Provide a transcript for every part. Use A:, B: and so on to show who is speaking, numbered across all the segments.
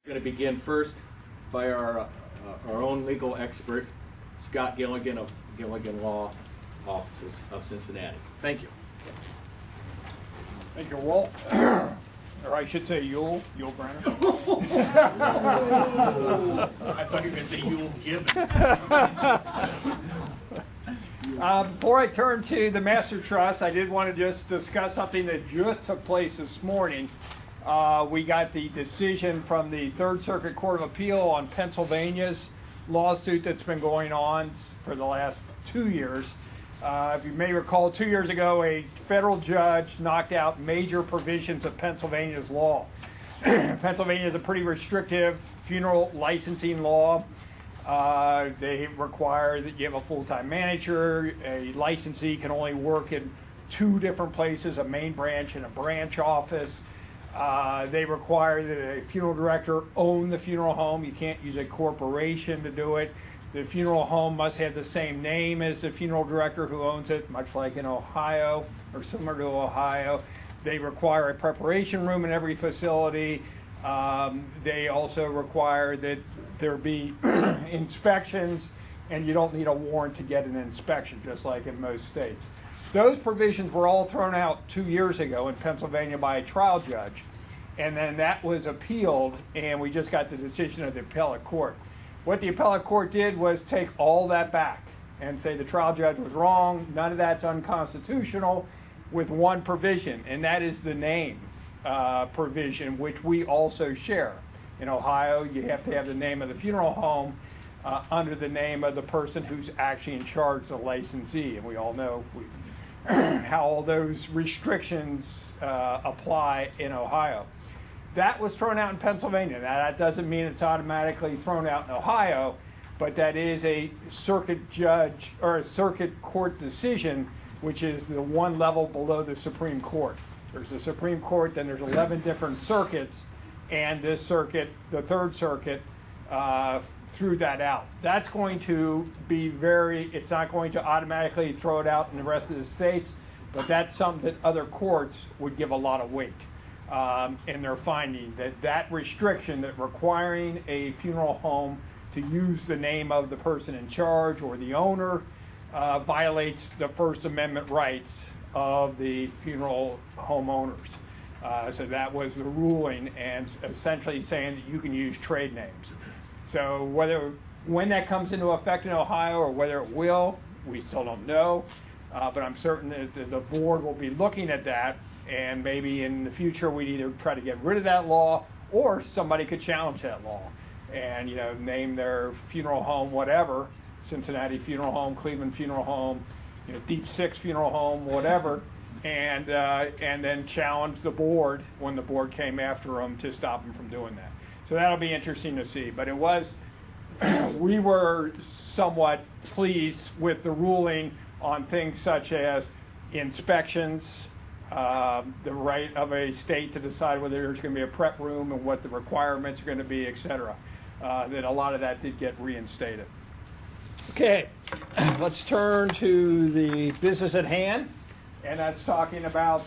A: We're going to begin first by our own legal expert, Scott Gilligan of Gilligan Law Offices of Cincinnati. Thank you.
B: Thank you, Walt. Or I should say Yule Brenner.
A: I thought you were going to say Yule Gibbon.
B: Before I turn to the Master Trust, I did want to just discuss something that just took place this morning. We got the decision from the Third Circuit Court of Appeal on Pennsylvania's lawsuit that's been going on for the last 2 years. If you may recall, 2 years ago, a federal judge knocked out major provisions of Pennsylvania's law. Pennsylvania is a pretty restrictive funeral licensing law. They require that you have a full-time manager. A licensee can only work in 2 different places, a main branch and a branch office. They require that a funeral director own the funeral home. You can't use a corporation to do it. The funeral home must have the same name as the funeral director who owns it, much like in Ohio or similar to Ohio. They require a preparation room in every facility. They also require that there be inspections, and you don't need a warrant to get an inspection, just like in most states. Those provisions were all thrown out 2 years ago in Pennsylvania by a trial judge, and then that was appealed, and we just got the decision of the appellate court. What the appellate court did was take all that back and say the trial judge was wrong, none of that's unconstitutional, with one provision, and that is the name provision, which we also share. In Ohio, you have to have the name of the funeral home under the name of the person who's actually in charge, the licensee, and we all know how all those restrictions apply in Ohio. That was thrown out in Pennsylvania. Now, that doesn't mean it's automatically thrown out in Ohio, but that is a circuit judge or a circuit court decision, which is the one level below the Supreme Court. There's the Supreme Court, then there's 11 different circuits, and this circuit, the Third Circuit, threw that out. That's going to be it's not going to automatically throw it out in the rest of the states, but that's something that other courts would give a lot of weight in their finding, that restriction, that requiring a funeral home to use the name of the person in charge or the owner violates the First Amendment rights of the funeral home owners. So that was the ruling, and essentially saying that you can use trade names. So when that comes into effect in Ohio or whether it will, we still don't know. But I'm certain that the board will be looking at that, and maybe in the future we'd either try to get rid of that law or somebody could challenge that law and name their funeral home whatever, Cincinnati Funeral Home, Cleveland Funeral Home, Deep Six Funeral Home, whatever, and then challenge the board when the board came after them to stop them from doing that. So that'll be interesting to see. But we were somewhat pleased with the ruling on things such as inspections, the right of a state to decide whether there's going to be a prep room and what the requirements are going to be, etc. That a lot of that did get reinstated. Okay, let's turn to the business at hand, and that's talking about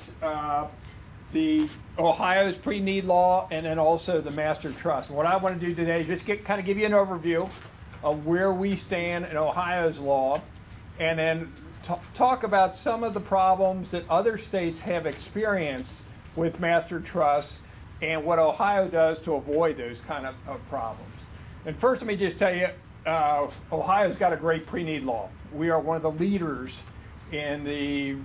B: the Ohio's Preneed Law and then also the Master Trust. And what I want to do today is just kind of give you an overview of where we stand in Ohio's law, and then talk about some of the problems that other states have experienced with Master Trusts and what Ohio does to avoid those kind of problems. And first, let me just tell you, Ohio's got a great Preneed law. We are one of the leaders in the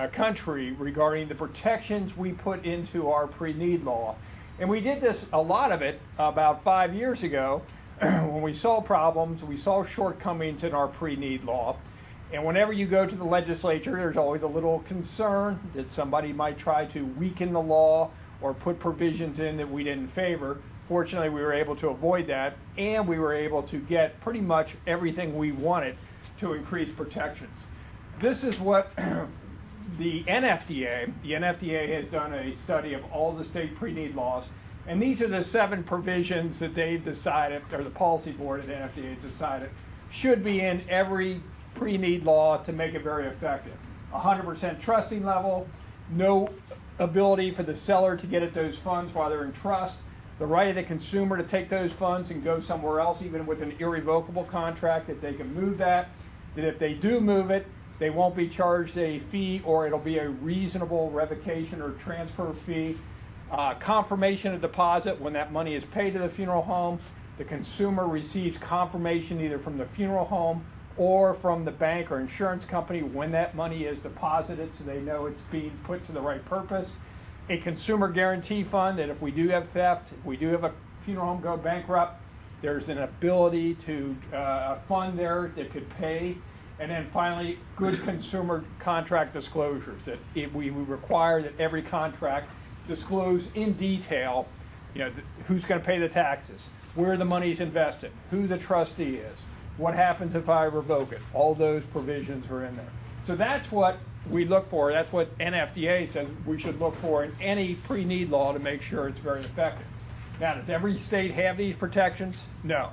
B: country regarding the protections we put into our Preneed law. And we did a lot of it about 5 years ago when we saw problems, we saw shortcomings in our Preneed law. And whenever you go to the legislature, there's always a little concern that somebody might try to weaken the law or put provisions in that we didn't favor. Fortunately, we were able to avoid that, and we were able to get pretty much everything we wanted to increase protections. This is what the NFDA has done a study of all the state Preneed laws, and these are the 7 provisions that they've decided, or the policy board at the NFDA has decided, should be in every Preneed law to make it very effective. 100% trusting level, no ability for the seller to get at those funds while they're in trust, the right of the consumer to take those funds and go somewhere else, even with an irrevocable contract, that they can move that if they do move it, they won't be charged a fee, or it'll be a reasonable revocation or transfer fee. Confirmation of deposit, when that money is paid to the funeral home, the consumer receives confirmation either from the funeral home or from the bank or insurance company when that money is deposited, so they know it's being put to the right purpose. A consumer guarantee fund, that if we do have theft, if we do have a funeral home go bankrupt, there's an ability to a fund there that could pay. And then finally, good consumer contract disclosures, that we require that every contract disclose in detail, who's going to pay the taxes, where the money's invested, who the trustee is, what happens if I revoke it. All those provisions are in there. So that's what we look for. That's what NFDA says we should look for in any pre-need law to make sure it's very effective. Now, does every state have these protections? No.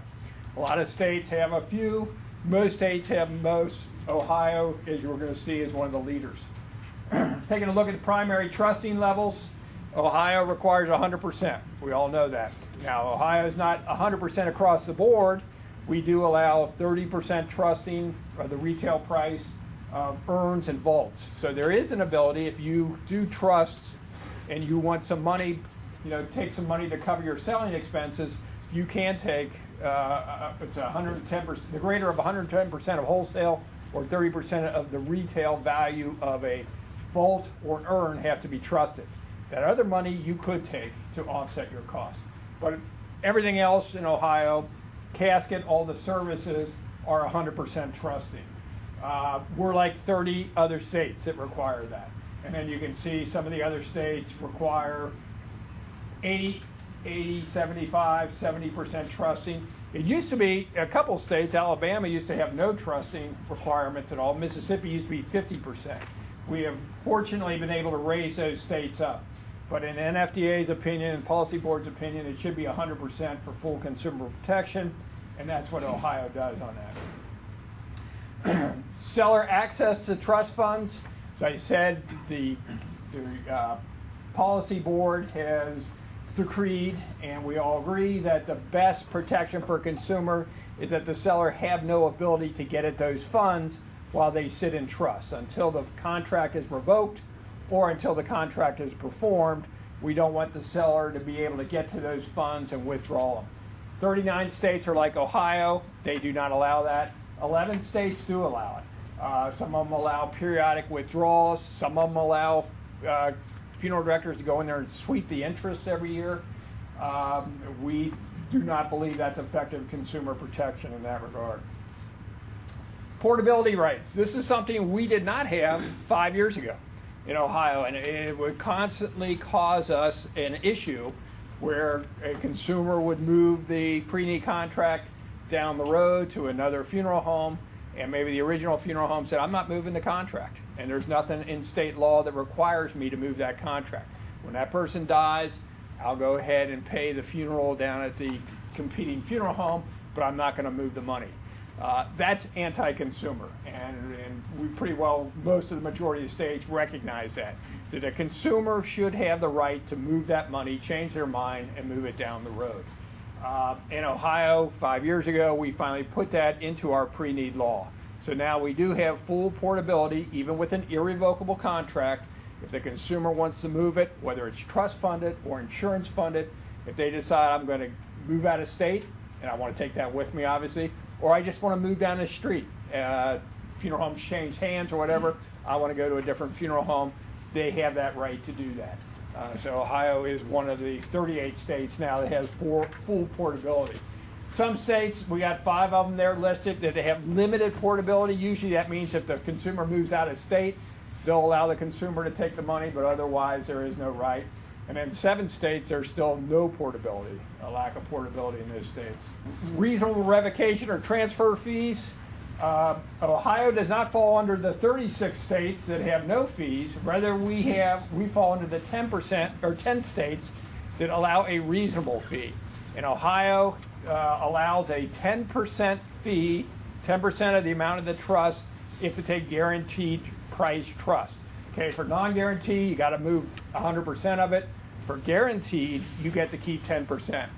B: A lot of states have a few. Most states have most. Ohio, as you're going to see, is one of the leaders. Taking a look at the primary trusting levels, Ohio requires 100%. We all know that. Now, Ohio is not 100% across the board. We do allow 30% trusting of the retail price of urns and vaults. So there is an ability, if you do trust and you want some money, take some money to cover your selling expenses, you can take it's 110%, the greater of 110% of wholesale or 30% of the retail value of a vault or an urn have to be trusted. That other money you could take to offset your costs. But everything else in Ohio, casket, all the services are 100% trusting. We're like 30 other states that require that. And then you can see some of the other states require 80, 75, 70% trusting. It used to be a couple states, Alabama used to have no trusting requirements at all. Mississippi used to be 50%. We have fortunately been able to raise those states up. But in NFDA's opinion and Policy Board's opinion, it should be 100% for full consumer protection, and that's what Ohio does on that. Seller access to trust funds. As I said, the Policy Board has decreed, and we all agree, that the best protection for a consumer is that the seller have no ability to get at those funds while they sit in trust. Until the contract is revoked or until the contract is performed, we don't want the seller to be able to get to those funds and withdraw them. 39 states are like Ohio. They do not allow that. 11 states do allow it. Some of them allow periodic withdrawals. Some of them allow funeral directors to go in there and sweep the interest every year. We do not believe that's effective consumer protection in that regard. Portability rights. This is something we did not have 5 years ago in Ohio, and it would constantly cause us an issue where a consumer would move the pre-need contract down the road to another funeral home, and maybe the original funeral home said, I'm not moving the contract, and there's nothing in state law that requires me to move that contract. When that person dies, I'll go ahead and pay the funeral down at the competing funeral home, but I'm not going to move the money. That's anti-consumer, and we pretty well, most of the majority of the states recognize that a consumer should have the right to move that money, change their mind, and move it down the road. In Ohio, 5 years ago, we finally put that into our pre-need law. So now we do have full portability, even with an irrevocable contract. If the consumer wants to move it, whether it's trust funded or insurance funded, if they decide I'm going to move out of state, and I want to take that with me, obviously, or I just want to move down the street, funeral homes change hands or whatever, I want to go to a different funeral home, they have that right to do that. So Ohio is one of the 38 states now that has full portability. Some states, we got 5 of them there listed, that they have limited portability. Usually that means if the consumer moves out of state, they'll allow the consumer to take the money, but otherwise there is no right. And in 7 states, there's still no portability, a lack of portability in those states. Reasonable revocation or transfer fees. Ohio does not fall under the 36 states that have no fees. Rather, we fall under the 10% or 10 states that allow a reasonable fee. And Ohio allows a 10% fee, 10% of the amount of the trust, if it's a guaranteed price trust. Okay, for non-guarantee, you got to move 100% of it. For guaranteed, you get to keep 10%.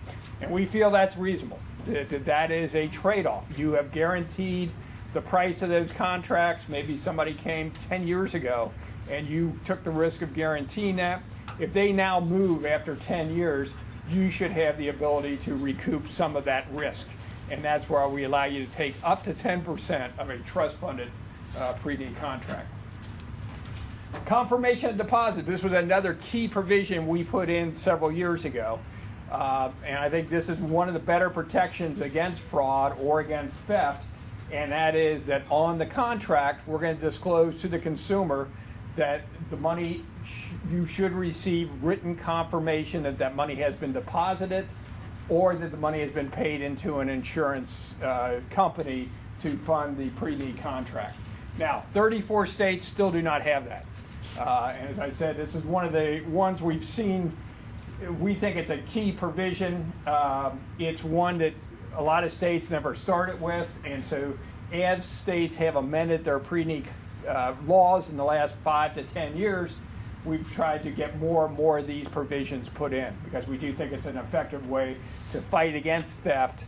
B: And we feel that's reasonable. That is a trade-off. You have guaranteed the price of those contracts. Maybe somebody came 10 years ago and you took the risk of guaranteeing that. If they now move after 10 years, you should have the ability to recoup some of that risk. And that's why we allow you to take up to 10% of a trust-funded pre-need contract. Confirmation of deposit. This was another key provision we put in several years ago. And I think this is one of the better protections against fraud or against theft. And that is that on the contract, we're going to disclose to the consumer that the money, you should receive written confirmation that that money has been deposited or that the money has been paid into an insurance company to fund the pre-need contract. Now, 34 states still do not have that. And as I said, this is one of the ones we've seen. We think it's a key provision. It's one that a lot of states never started with, and so as states have amended their pre-need laws in the last 5 to 10 years, we've tried to get more and more of these provisions put in because we do think it's an effective way to fight against theft,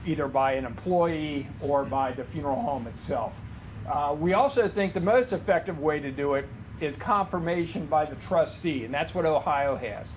B: either by an employee or by the funeral home itself. We also think the most effective way to do it is confirmation by the trustee, and that's what Ohio has.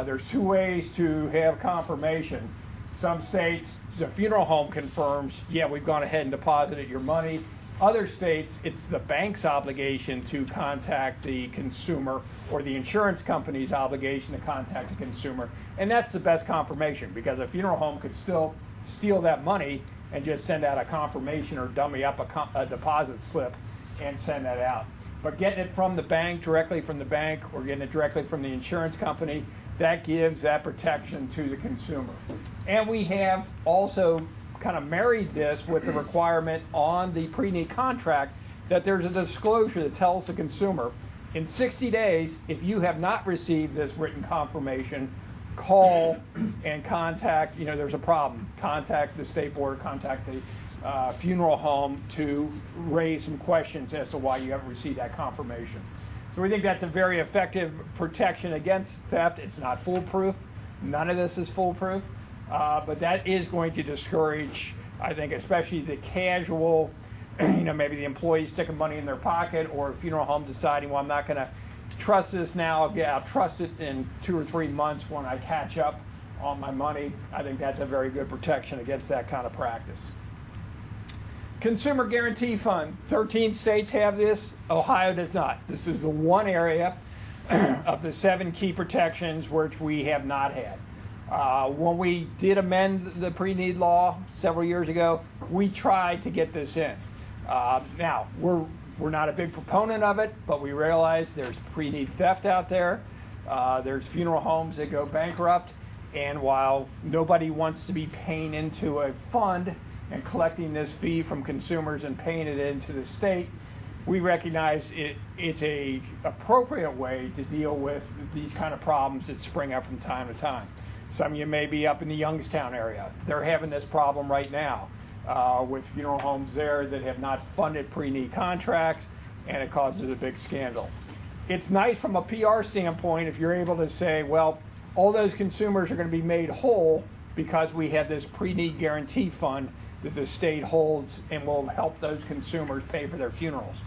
B: There's 2 ways to have confirmation. Some states, the funeral home confirms, yeah, we've gone ahead and deposited your money. Other states, it's the bank's obligation to contact the consumer or the insurance company's obligation to contact the consumer. And that's the best confirmation because a funeral home could still steal that money and just send out a confirmation or dummy up a deposit slip and send that out. But getting it from the bank, directly from the bank, or getting it directly from the insurance company, that gives that protection to the consumer. And we have also kind of married this with the requirement on the pre-need contract that there's a disclosure that tells the consumer in 60 days, if you have not received this written confirmation, call and contact, there's a problem. Contact the state board, contact the funeral home to raise some questions as to why you haven't received that confirmation. So we think that's a very effective protection against theft. It's not foolproof. None of this is foolproof. But that is going to discourage, I think, especially the casual, maybe the employee sticking money in their pocket or a funeral home deciding, well, I'm not going to trust this now. I'll trust it in 2 or 3 months when I catch up on my money. I think that's a very good protection against that kind of practice. Consumer Guarantee Fund. 13 states have this. Ohio does not. This is the one area of the 7 key protections which we have not had. When we did amend the pre-need law several years ago, we tried to get this in. Now, we're not a big proponent of it, but we realize there's pre-need theft out there. There's funeral homes that go bankrupt, and while nobody wants to be paying into a fund and collecting this fee from consumers and paying it into the state, we recognize it's a appropriate way to deal with these kind of problems that spring up from time to time. Some of you may be up in the Youngstown area. They're having this problem right now with funeral homes there that have not funded pre-need contracts, and it causes a big scandal. It's nice from a PR standpoint if you're able to say, well, all those consumers are going to be made whole because we have this pre-need guarantee fund that the state holds and will help those consumers pay for their funerals.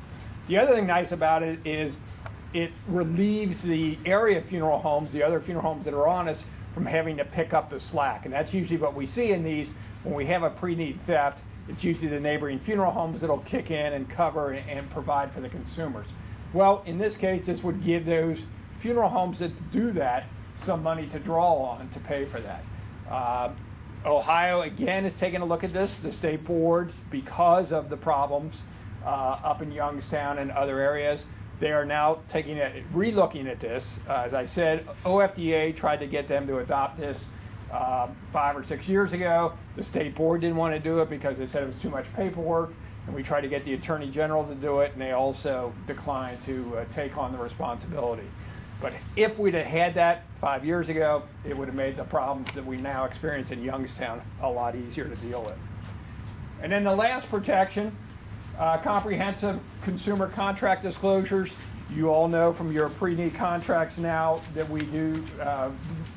B: The other thing nice about it is it relieves the area funeral homes, the other funeral homes that are on us, from having to pick up the slack. And that's usually what we see in these. When we have a pre-need theft, it's usually the neighboring funeral homes that'll kick in and cover and provide for the consumers. Well, in this case, this would give those funeral homes that do that some money to draw on to pay for that. Ohio, again, is taking a look at this. The state board, because of the problems up in Youngstown and other areas, they are now re-looking at this. As I said, OFDA tried to get them to adopt this 5 or 6 years ago. The state board didn't want to do it because they said it was too much paperwork, and we tried to get the Attorney General to do it, and they also declined to take on the responsibility. But if we'd have had that 5 years ago, it would have made the problems that we now experience in Youngstown a lot easier to deal with. And then the last protection, comprehensive consumer contract disclosures. You all know from your pre-need contracts now that we do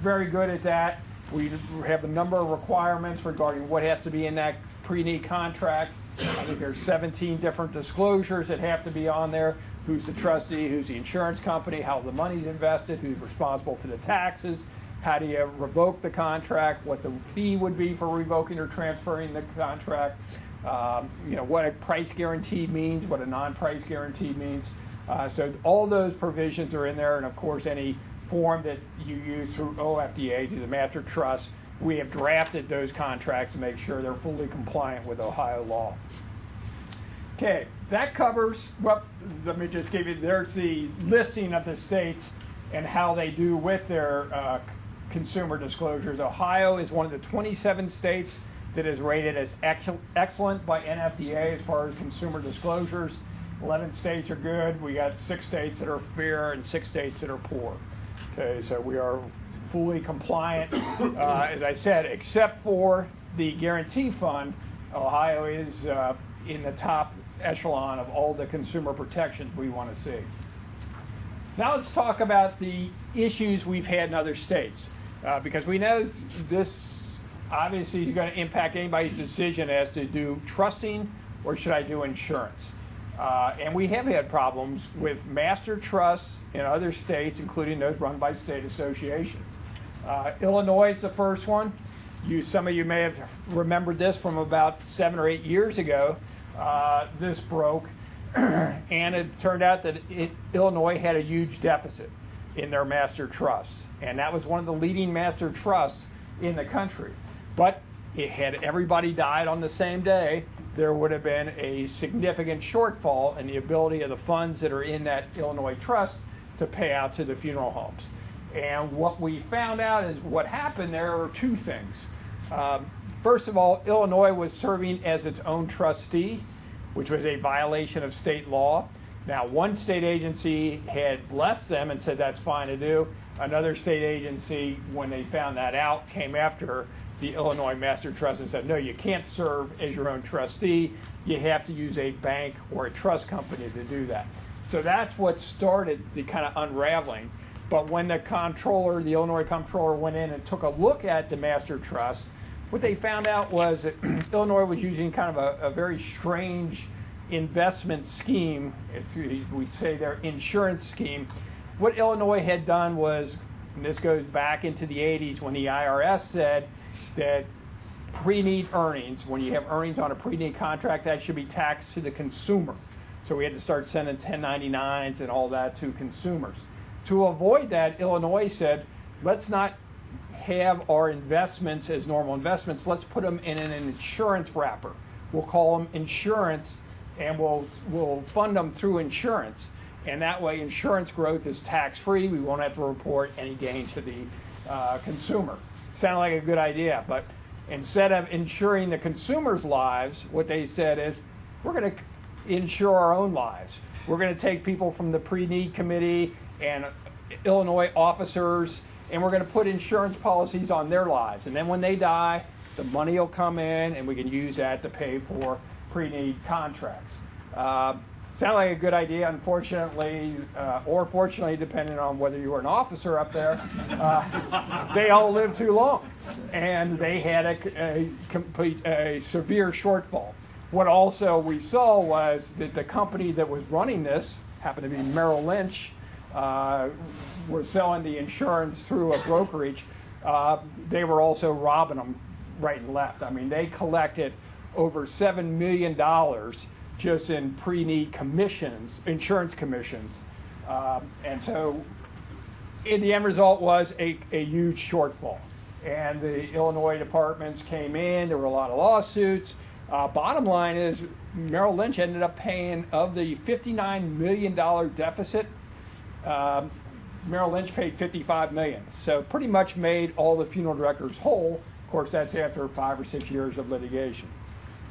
B: very good at that. We have a number of requirements regarding what has to be in that pre-need contract. I think there's 17 different disclosures that have to be on there. Who's the trustee, who's the insurance company, how the money's invested, who's responsible for the taxes, how do you revoke the contract, what the fee would be for revoking or transferring the contract, what a price guarantee means, what a non-price guarantee means. So all those provisions are in there, and of course any form that you use through OFDA, through the Master Trust, we have drafted those contracts to make sure they're fully compliant with Ohio law. Okay, that covers, well, let me just give you, there's the listing of the states and how they do with their consumer disclosures. Ohio is one of the 27 states that is rated as excellent by NFDA as far as consumer disclosures. 11 states are good. We got 6 states that are fair and 6 states that are poor. Okay, so we are fully compliant. As I said, except for the guarantee fund, Ohio is in the top echelon of all the consumer protections we want to see. Now let's talk about the issues we've had in other states, because we know this obviously is going to impact anybody's decision as to do trusting or should I do insurance. And we have had problems with master trusts in other states, including those run by state associations. Illinois is the first one. Some of you may have remembered this from about 7 or 8 years ago. This broke, and it turned out that Illinois had a huge deficit in their master trust, and that was one of the leading master trusts in the country. But it had everybody died on the same day, there would have been a significant shortfall in the ability of the funds that are in that Illinois trust to pay out to the funeral homes. And what we found out is what happened there are 2 things. First of all, Illinois was serving as its own trustee, which was a violation of state law. Now, one state agency had blessed them and said that's fine to do. Another state agency, when they found that out, came after the Illinois Master Trust and said, no, you can't serve as your own trustee. You have to use a bank or a trust company to do that. So that's what started the kind of unraveling. But when the comptroller, the Illinois comptroller, went in and took a look at the Master Trust, what they found out was that Illinois was using kind of a very strange investment scheme. We say their insurance scheme. What Illinois had done was, and this goes back into the 80s when the IRS said that pre-need earnings, when you have earnings on a pre-need contract, that should be taxed to the consumer. So we had to start sending 1099s and all that to consumers. To avoid that, Illinois said, let's not have our investments as normal investments. Let's put them in an insurance wrapper. We'll call them insurance, and we'll fund them through insurance. And that way, insurance growth is tax-free. We won't have to report any gain to the consumer. Sounded like a good idea, but instead of insuring the consumer's lives, what they said is, we're going to insure our own lives. We're going to take people from the pre-need committee and Illinois officers, and we're going to put insurance policies on their lives. And then when they die, the money will come in, and we can use that to pay for pre-need contracts. Sounded like a good idea. Unfortunately, or fortunately, depending on whether you were an officer up there, they all lived too long, and they had a severe shortfall. What also we saw was that the company that was running this happened to be Merrill Lynch. Was selling the insurance through a brokerage. They were also robbing them right and left. I mean, they collected over $7 million just in pre-need commissions, insurance commissions. And so the end result was a huge shortfall. And the Illinois departments came in, there were a lot of lawsuits. Bottom line is Merrill Lynch ended up paying, of the $59 million deficit, Merrill Lynch paid $55 million. So pretty much made all the funeral directors whole. Of course, that's after 5 or 6 years of litigation.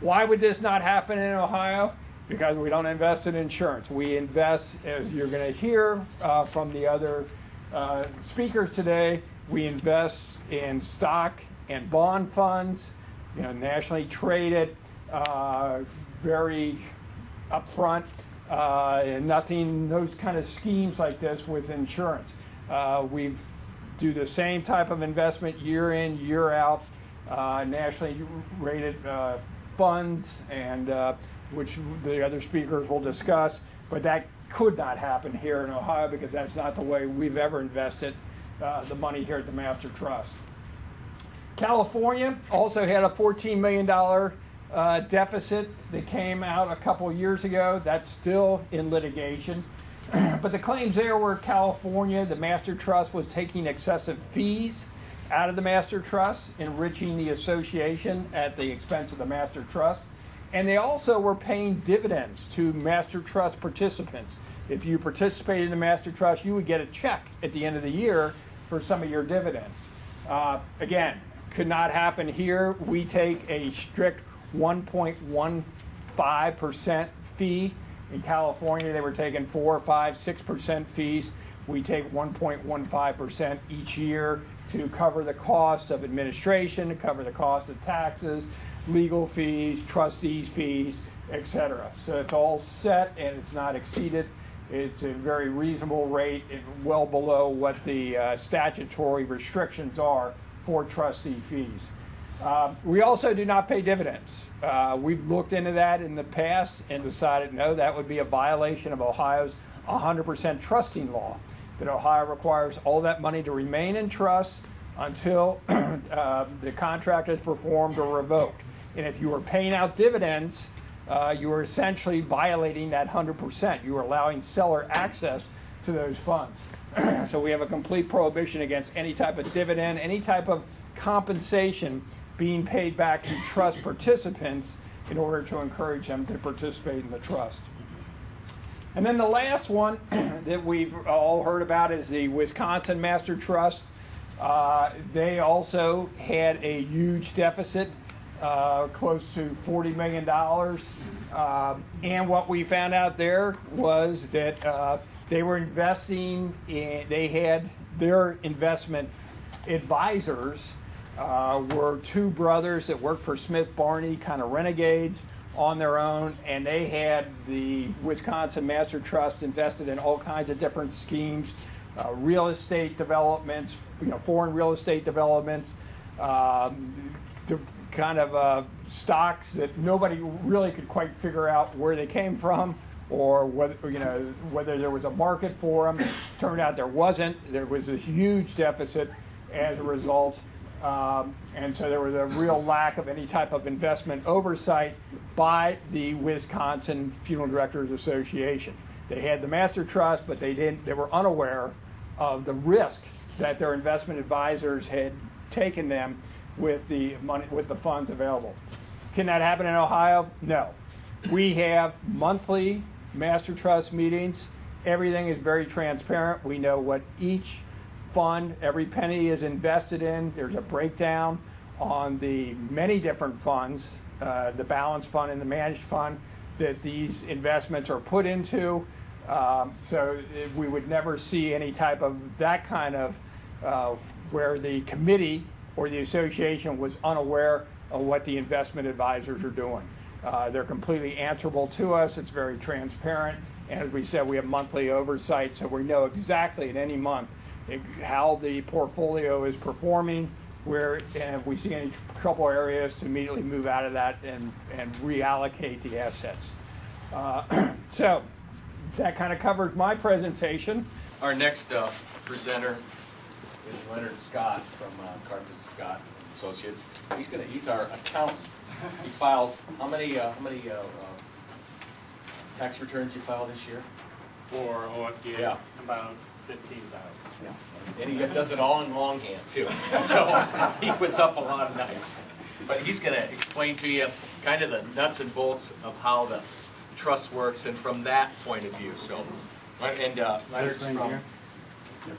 B: Why would this not happen in Ohio? Because we don't invest in insurance. We invest, as you're going to hear from the other speakers today, we invest in stock and bond funds, nationally traded, very upfront. and nothing, those kind of schemes like this with insurance. We do the same type of investment year in, year out, nationally rated funds, and which the other speakers will discuss, but that could not happen here in Ohio because that's not the way we've ever invested the money here at the Master Trust. California also had a $14 million deficit that came out a couple of years ago. That's still in litigation. But the claims there were California, the Master Trust was taking excessive fees out of the Master Trust, enriching the association at the expense of the Master Trust. And they also were paying dividends to Master Trust participants. If you participated in the Master Trust, you would get a check at the end of the year for some of your dividends. Again, could not happen here. We take a strict 1.15% fee. In California, they were taking 4, 5, 6% fees. We take 1.15% each year to cover the cost of administration, to cover the cost of taxes, legal fees, trustees' fees, etc. So it's all set and it's not exceeded. It's a very reasonable rate, well below what the statutory restrictions are for trustee fees. We also do not pay dividends. We've looked into that in the past and decided no, that would be a violation of Ohio's 100% trusting law, that Ohio requires all that money to remain in trust until the contract is performed or revoked. And if you are paying out dividends, you are essentially violating that 100%. You are allowing seller access to those funds. So we have a complete prohibition against any type of dividend, any type of compensation being paid back to trust participants in order to encourage them to participate in the trust. And then the last one that we've all heard about is the Wisconsin Master Trust. They also had a huge deficit, close to $40 million. And what we found out there was that they were investing in, they had their investment advisors were two brothers that worked for Smith Barney, kind of renegades on their own, and they had the Wisconsin Master Trust invested in all kinds of different schemes, real estate developments, foreign real estate developments, kind of stocks that nobody really could quite figure out where they came from or whether there was a market for them. Turned out there wasn't. There was a huge deficit as a result. And so there was a real lack of any type of investment oversight by the Wisconsin Funeral Directors Association. They had the Master Trust, but they were unaware of the risk that their investment advisors had taken them with the money, with the funds available. Can that happen in Ohio? No. We have monthly Master Trust meetings. Everything is very transparent. We know what each fund, every penny is invested in. There's a breakdown on the many different funds, the balanced fund and the managed fund, that these investments are put into. So we would never see any type of that kind of where the committee or the association was unaware of what the investment advisors are doing. They're completely answerable to us. It's very transparent. And as we said, we have monthly oversight, so we know exactly in any month how the portfolio is performing, and if we see any trouble areas, to immediately move out of that and reallocate the assets. So that kind of covers my presentation.
A: Our next presenter is Leonard Scott from Carpus Scott Associates. He's our accountant. He files how many tax returns you filed this year?
C: For OFDA,
A: Yeah.
C: about 15,000.
A: Yeah. And he does it all in longhand too. So he was up a lot of nights. But he's going to explain to you kind of the nuts and bolts of how the trust works, and from that point of view. So, and Leonard's
C: right
A: from.
C: here?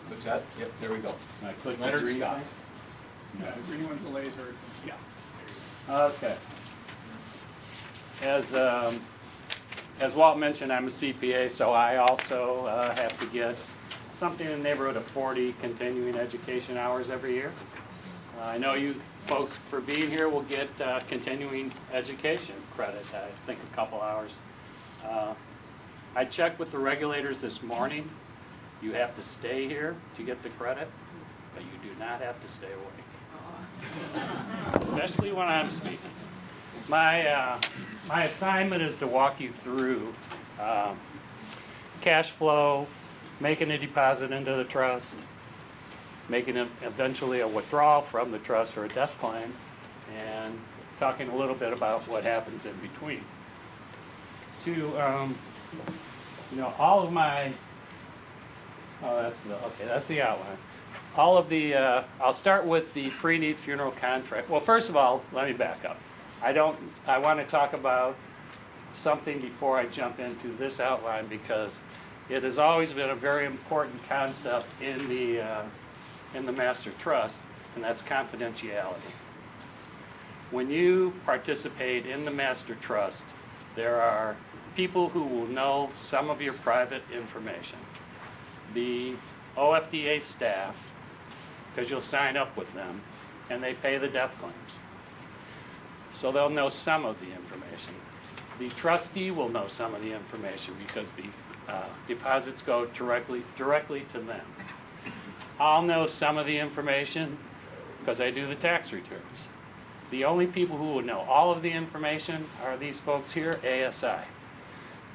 A: What's that? Yep. There we go.
C: Can I click the
A: Leonard
C: green
A: Scott.
C: thing?
B: Yeah, the green one's a laser.
A: Yeah.
C: Okay. As Walt mentioned, I'm a CPA, so I also have to get something in the neighborhood of 40 continuing education hours every year. I know you folks, for being here, will get continuing education credit, I think a couple hours. I checked with the regulators this morning. You have to stay here to get the credit, but you do not have to stay awake, especially when I'm speaking. My assignment is to walk you through cash flow, making a deposit into the trust, making eventually a withdrawal from the trust for a death claim, and talking a little bit about what happens in between. All of my, that's the outline. All of the, I'll start with the pre-need funeral contract. Well, first of all, let me back up. I want to talk about something before I jump into this outline, because it has always been a very important concept in the master trust, and that's confidentiality. When you participate in the master trust, there are people who will know some of your private information. The OFDA staff, because you'll sign up with them, and they pay the death claims. So they'll know some of the information. The trustee will know some of the information because the deposits go directly to them. I'll know some of the information because I do the tax returns. The only people who will know all of the information are these folks here, ASI.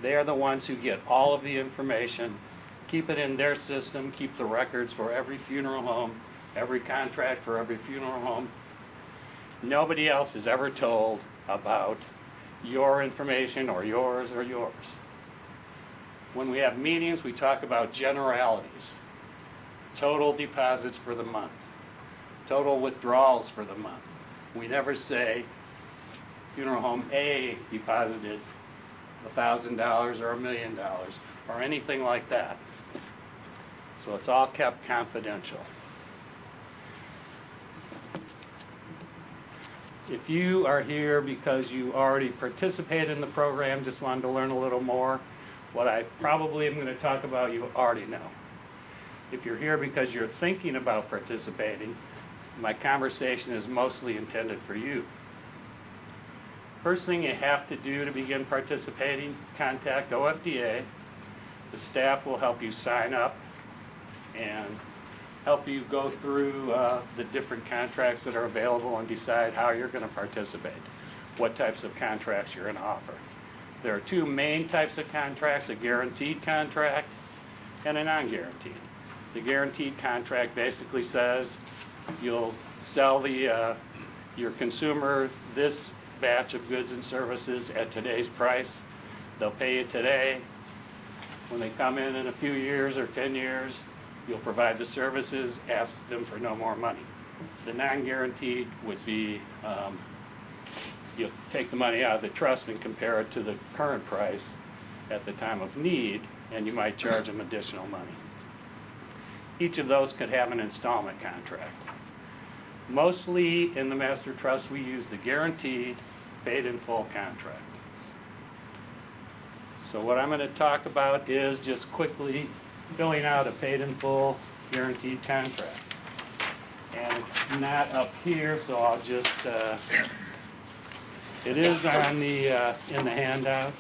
C: They are the ones who get all of the information, keep it in their system, keep the records for every funeral home, every contract for every funeral home. Nobody else is ever told about your information or yours or yours. When we have meetings, we talk about generalities. Total deposits for the month. Total withdrawals for the month. We never say funeral home A deposited $1,000 or $1 million or anything like that. So it's all kept confidential. If you are here because you already participated in the program, just wanted to learn a little more, what I probably am going to talk about you already know. If you're here because you're thinking about participating, my conversation is mostly intended for you. First thing you have to do to begin participating, contact OFDA. The staff will help you sign up and help you go through the different contracts that are available and decide how you're going to participate, what types of contracts you're going to offer. There are two main types of contracts, a guaranteed contract and a non-guaranteed. The guaranteed contract basically says you'll sell your consumer this batch of goods and services at today's price. They'll pay you today. When they come in a few years or 10 years, you'll provide the services, ask them for no more money. The non-guaranteed would be you'll take the money out of the trust and compare it to the current price at the time of need, and you might charge them additional money. Each of those could have an installment contract. Mostly in the master trust, we use the guaranteed, paid in full contract. So what I'm going to talk about is just quickly filling out a paid in full guaranteed contract. And it's not up here, so I'll just, it is on the, in the handout,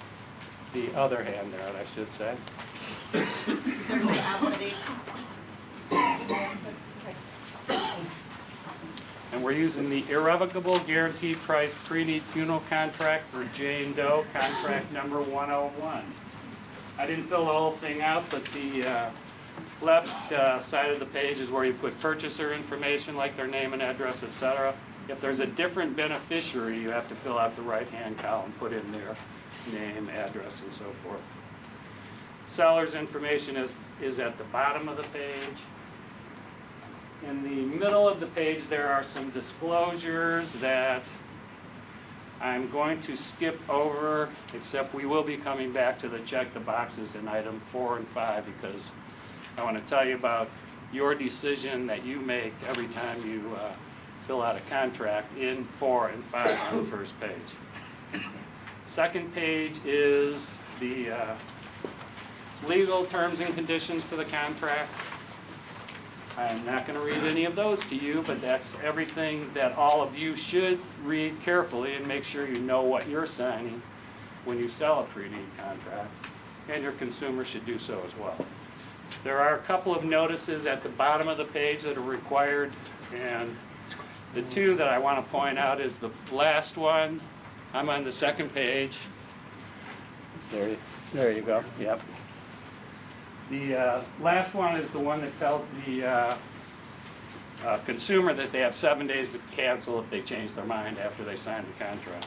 C: the other handout, I should say.
D: Certainly have one of these.
C: And we're using the irrevocable guaranteed price pre-need funeral contract for Jane Doe, contract number 101. I didn't fill the whole thing out, but the left side of the page is where you put purchaser information, like their name and address, etc. If there's a different beneficiary, you have to fill out the right-hand column, put in their name, address, and so forth. Seller's information is at the bottom of the page. In the middle of the page, there are some disclosures that I'm going to skip over, except we will be coming back to the check the boxes in item 4 and 5, because I want to tell you about your decision that you make every time you fill out a contract in 4 and 5 on the first page. Second page is the legal terms and conditions for the contract. I'm not going to read any of those to you, but that's everything that all of you should read carefully and make sure you know what you're signing when you sell a pre-need contract. and your consumer should do so as well. There are a couple of notices at the bottom of the page that are required, and the two that I want to point out is the last one. I'm on the second page. There you go. Yep. The last one is the one that tells the consumer that they have 7 days to cancel if they change their mind after they sign the contract.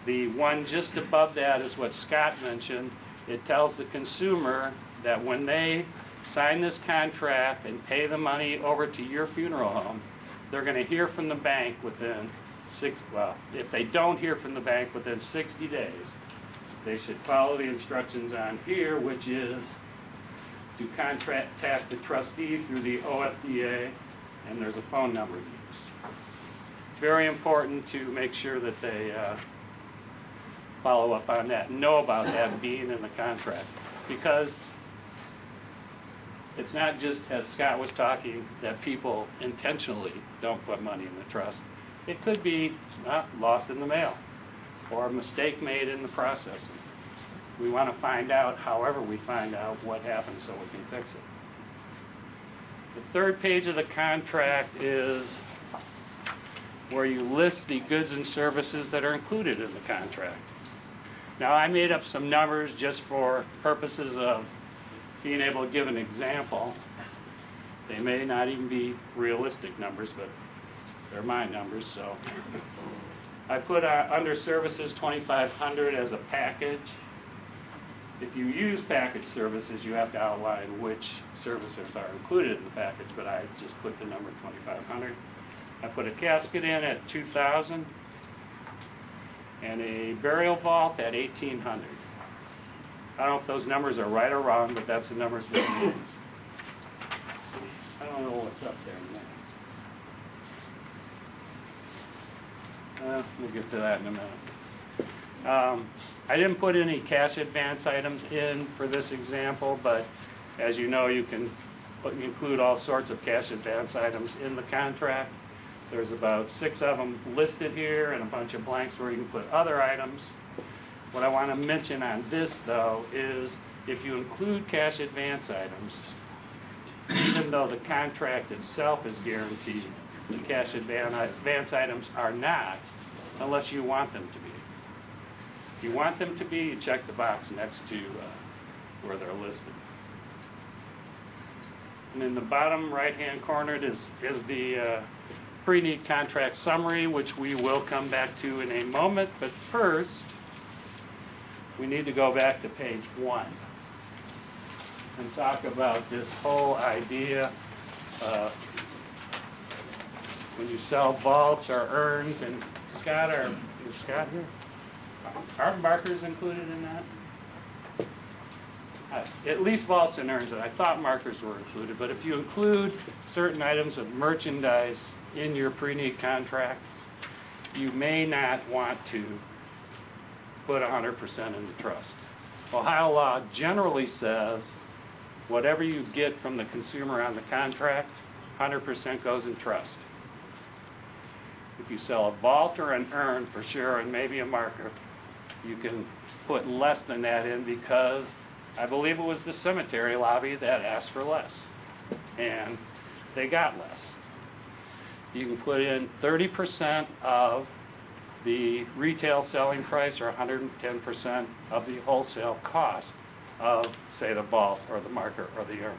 C: The one just above that is what Scott mentioned. It tells the consumer that when they sign this contract and pay the money over to your funeral home, they're going to hear from the bank within if they don't hear from the bank within 60 days, they should follow the instructions on here, which is to contact the trustee through the OFDA, and there's a phone number to use. Very important to make sure that they follow up on that, know about that being in the contract, because it's not just, as Scott was talking, that people intentionally don't put money in the trust. It could be lost in the mail or a mistake made in the processing. We want to find out, however we find out, what happened so we can fix it. The third page of the contract is where you list the goods and services that are included in the contract. Now, I made up some numbers just for purposes of being able to give an example. They may not even be realistic numbers, but they're my numbers, so. I put under services 2,500 as a package. If you use package services, you have to outline which services are included in the package, but I just put the number 2,500. I put a casket in at 2,000 and a burial vault at 1,800. I don't know if those numbers are right or wrong, but that's the numbers we use. I don't know what's up there now. We'll get to that in a minute. I didn't put any cash advance items in for this example, but as you know, you can include all sorts of cash advance items in the contract. There's about 6 of them listed here and a bunch of blanks where you can put other items. What I want to mention on this, though, is if you include cash advance items, even though the contract itself is guaranteed, the cash advance items are not, unless you want them to be. If you want them to be, you check the box next to where they're listed. And in the bottom right-hand corner is the pre-need contract summary, which we will come back to in a moment. But first, we need to go back to page 1 and talk about this whole idea when you sell vaults or urns. And Scott, is Scott here? Are markers included in that? At least vaults and urns, and I thought markers were included, but if you include certain items of merchandise in your pre-need contract, you may not want to put 100% in the trust. Ohio law generally says whatever you get from the consumer on the contract, 100% goes in trust. If you sell a vault or an urn for sure, and maybe a marker, you can put less than that in, because I believe it was the cemetery lobby that asked for less, and they got less. You can put in 30% of the retail selling price or 110% of the wholesale cost of, say, the vault or the marker or the urn.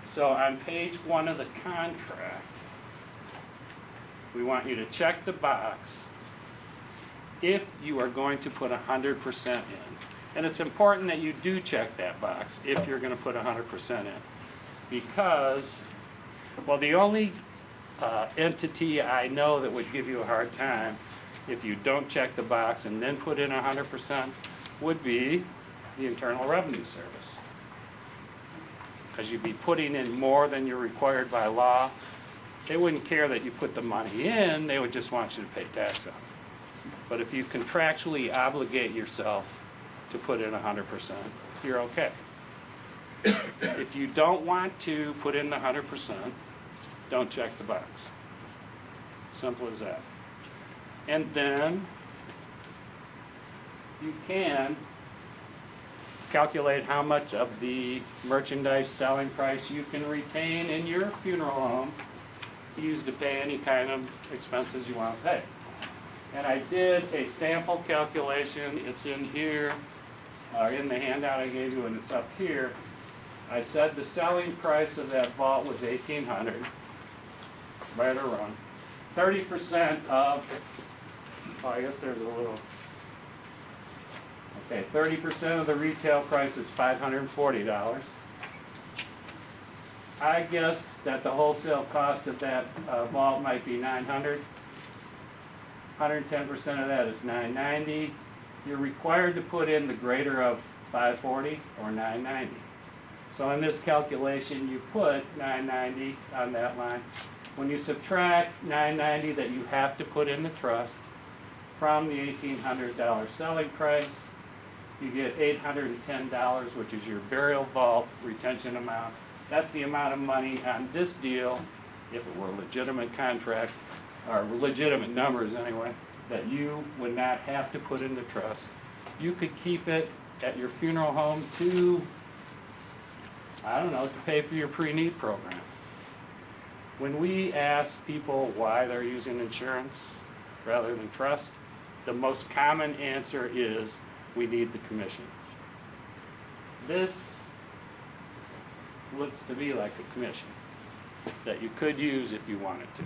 C: So on page 1 of the contract, we want you to check the box if you are going to put 100% in. And it's important that you do check that box if you're going to put 100% in. Because, well, the only entity I know that would give you a hard time if you don't check the box and then put in 100% would be the Internal Revenue Service. Because you'd be putting in more than you're required by law. They wouldn't care that you put the money in, they would just want you to pay tax on it. But if you contractually obligate yourself to put in 100%, you're okay. If you don't want to put in the 100%, don't check the box. Simple as that. And then you can calculate how much of the merchandise selling price you can retain in your funeral home to use to pay any kind of expenses you want to pay. And I did a sample calculation. It's in here, in the handout I gave you, and it's up here. I said the selling price of that vault was $1,800, right or wrong. 30% of, oh, I guess there's a little, okay, 30% of the retail price is $540. I guessed that the wholesale cost of that vault might be $900. 110% of that is $990. You're required to put in the greater of $540 or $990. So in this calculation, you put $990 on that line. When you subtract $990 that you have to put in the trust from the $1,800 selling price, you get $810, which is your burial vault retention amount. That's the amount of money on this deal, if it were a legitimate contract, or legitimate numbers anyway, that you would not have to put in the trust. You could keep it at your funeral home to, I don't know, to pay for your pre-need program. When we ask people why they're using insurance rather than trust, the most common answer is, we need the commission. This looks to be like a commission that you could use if you wanted to.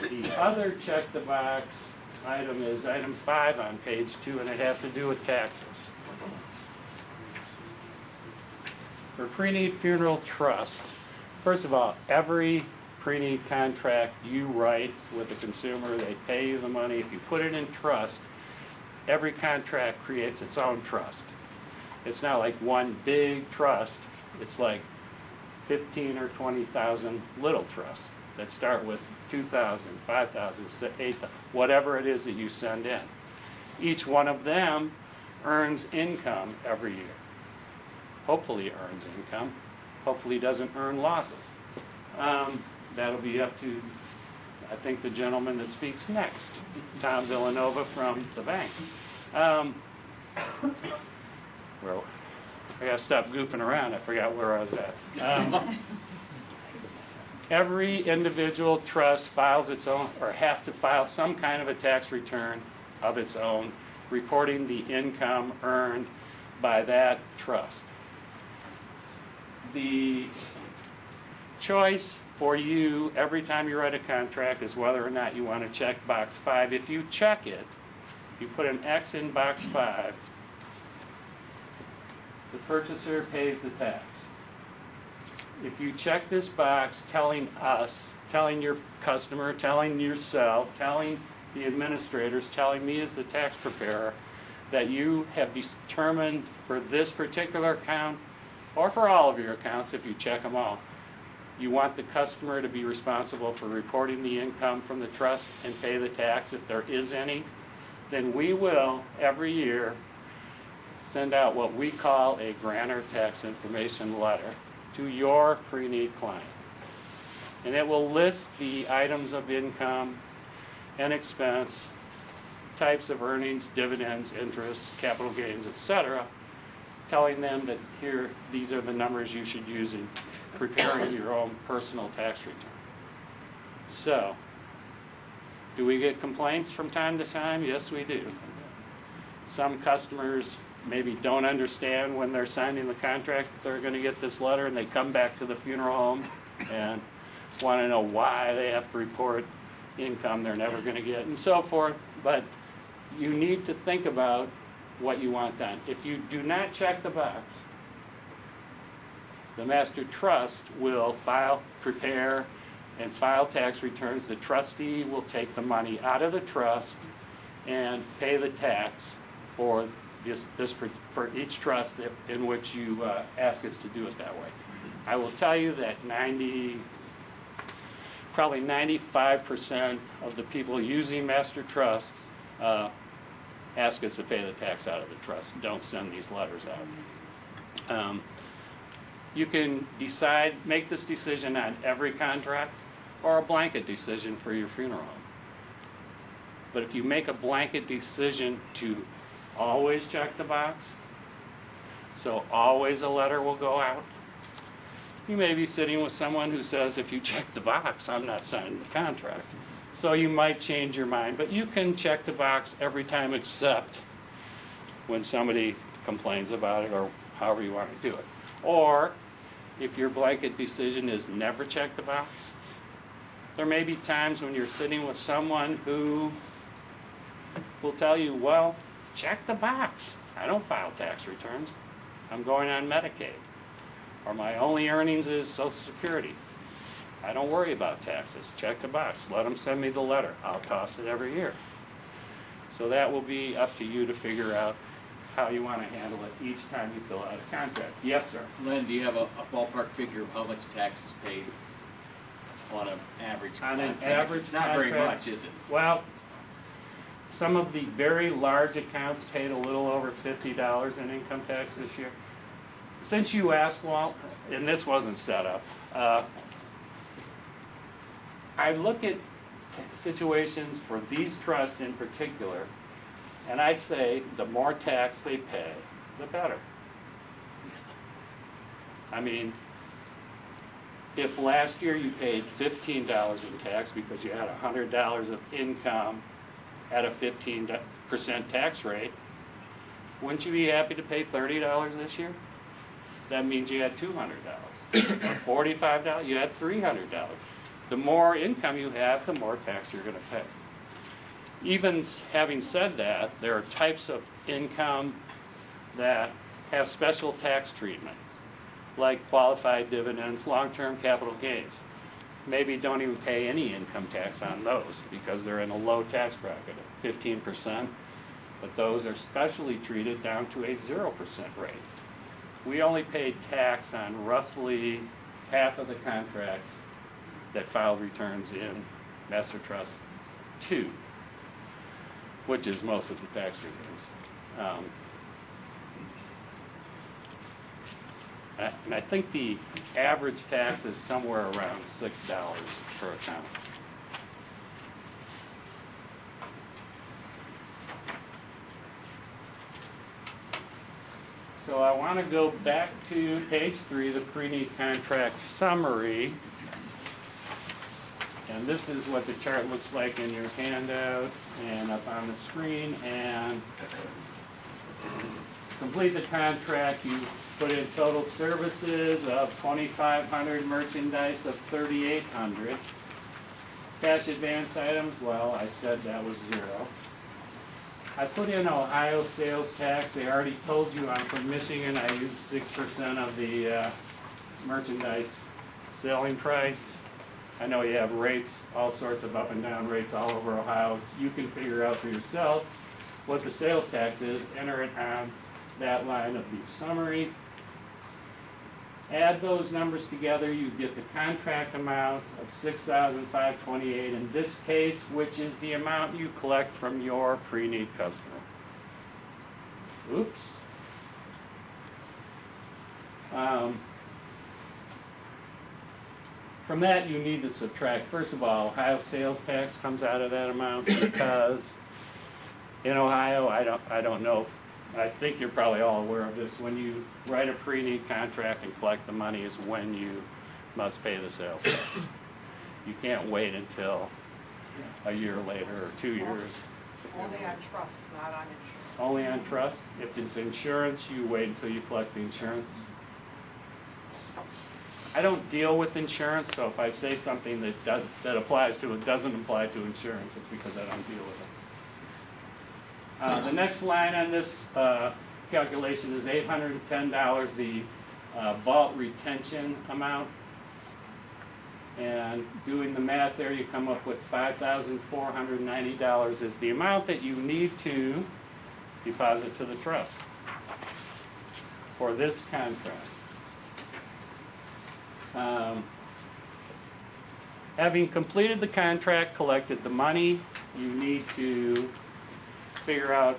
C: The other check the box item is item 5 on page 2, and it has to do with taxes. For pre-need funeral trusts, first of all, every pre-need contract you write with the consumer, they pay you the money. If you put it in trust, every contract creates its own trust. It's not like one big trust. It's like 15 or 20,000 little trusts that start with 2,000, 5,000, 8,000, whatever it is that you send in. Each one of them earns income every year. Hopefully earns income. Hopefully doesn't earn losses. That'll be up to, I think, the gentleman that speaks next, Tom Villanova from the bank. Well, I gotta stop goofing around. I forgot where I was at. Every individual trust files its own, or has to file some kind of a tax return of its own, reporting the income earned by that trust. The choice for you every time you write a contract is whether or not you want to check box 5. If you check it, you put an X in box 5, the purchaser pays the tax. If you check this box telling us, telling your customer, telling yourself, telling the administrators, telling me as the tax preparer, that you have determined for this particular account, or for all of your accounts if you check them all, you want the customer to be responsible for reporting the income from the trust and pay the tax if there is any, then we will every year send out what we call a grantor tax information letter to your pre-need client. And it will list the items of income and expense, types of earnings, dividends, interest, capital gains, etc., telling them that here, these are the numbers you should use in preparing your own personal tax return. So, do we get complaints from time to time? Yes, we do. Some customers maybe don't understand when they're signing the contract that they're going to get this letter, and they come back to the funeral home and want to know why they have to report income they're never going to get, and so forth. But you need to think about what you want done. If you do not check the box, the master trust will prepare and file tax returns. The trustee will take the money out of the trust and pay the tax for for each trust in which you ask us to do it that way. I will tell you that probably 95% of the people using master trust ask us to pay the tax out of the trust. Don't send these letters out. You can make this decision on every contract or a blanket decision for your funeral home. But if you make a blanket decision to always check the box, so always a letter will go out, you may be sitting with someone who says, if you check the box, I'm not signing the contract. So you might change your mind, but you can check the box every time except when somebody complains about it or however you want to do it. Or if your blanket decision is never check the box, there may be times when you're sitting with someone who will tell you, well, check the box. I don't file tax returns. I'm going on Medicaid. Or my only earnings is Social Security. I don't worry about taxes. Check the box. Let them send me the letter. I'll toss it every year. So that will be up to you to figure out how you want to handle it each time you fill out a contract. Yes, sir.
A: Len, do you have a ballpark figure of how much taxes paid on an average
C: On an
A: contract?
C: average
A: It's not very
C: contract,
A: much, is it?
C: Well, some of the very large accounts paid a little over $50 in income tax this year. Since you asked, Walt, and this wasn't set up, I look at situations for these trusts in particular, and I say the more tax they pay, the better. I mean, if last year you paid $15 in tax because you had $100 of income at a 15% tax rate, wouldn't you be happy to pay $30 this year? That means you had $200. Or $45, you had $300. The more income you have, the more tax you're going to pay. Even having said that, there are types of income that have special tax treatment, like qualified dividends, long-term capital gains. Maybe don't even pay any income tax on those because they're in a low tax bracket of 15%, but those are specially treated down to a 0% rate. We only paid tax on roughly half of the contracts that filed returns in Master Trust 2, which is most of the tax returns. And I think the average tax is somewhere around $6 per account. So I want to go back to page 3, the pre-need contract summary. And this is what the chart looks like in your handout and up on the screen. And complete the contract, you put in total services of $2,500, merchandise of $3,800. Cash advance items, well, I said that was 0. I put in Ohio sales tax. They already told you I'm from Michigan. I use 6% of the merchandise selling price. I know you have rates, all sorts of up and down rates all over Ohio. You can figure out for yourself what the sales tax is. Enter it on that line of the summary. Add those numbers together, you get the contract amount of $6,528 in this case, which is the amount you collect from your pre-need customer. Oops. From that, you need to subtract. First of all, Ohio sales tax comes out of that amount because in Ohio, I don't know. I think you're probably all aware of this. When you write a pre-need contract and collect the money is when you must pay the sales tax. You can't wait until a year later or 2 years.
D: Only on trusts, not on insurance.
C: Only on trust. If it's insurance, you wait until you collect the insurance. I don't deal with insurance, so if I say something that applies to it doesn't apply to insurance, it's because I don't deal with it. The next line on this calculation is $810, the vault retention amount. And doing the math there, you come up with $5,490 is the amount that you need to deposit to the trust for this contract. Having completed the contract, collected the money, you need to figure out,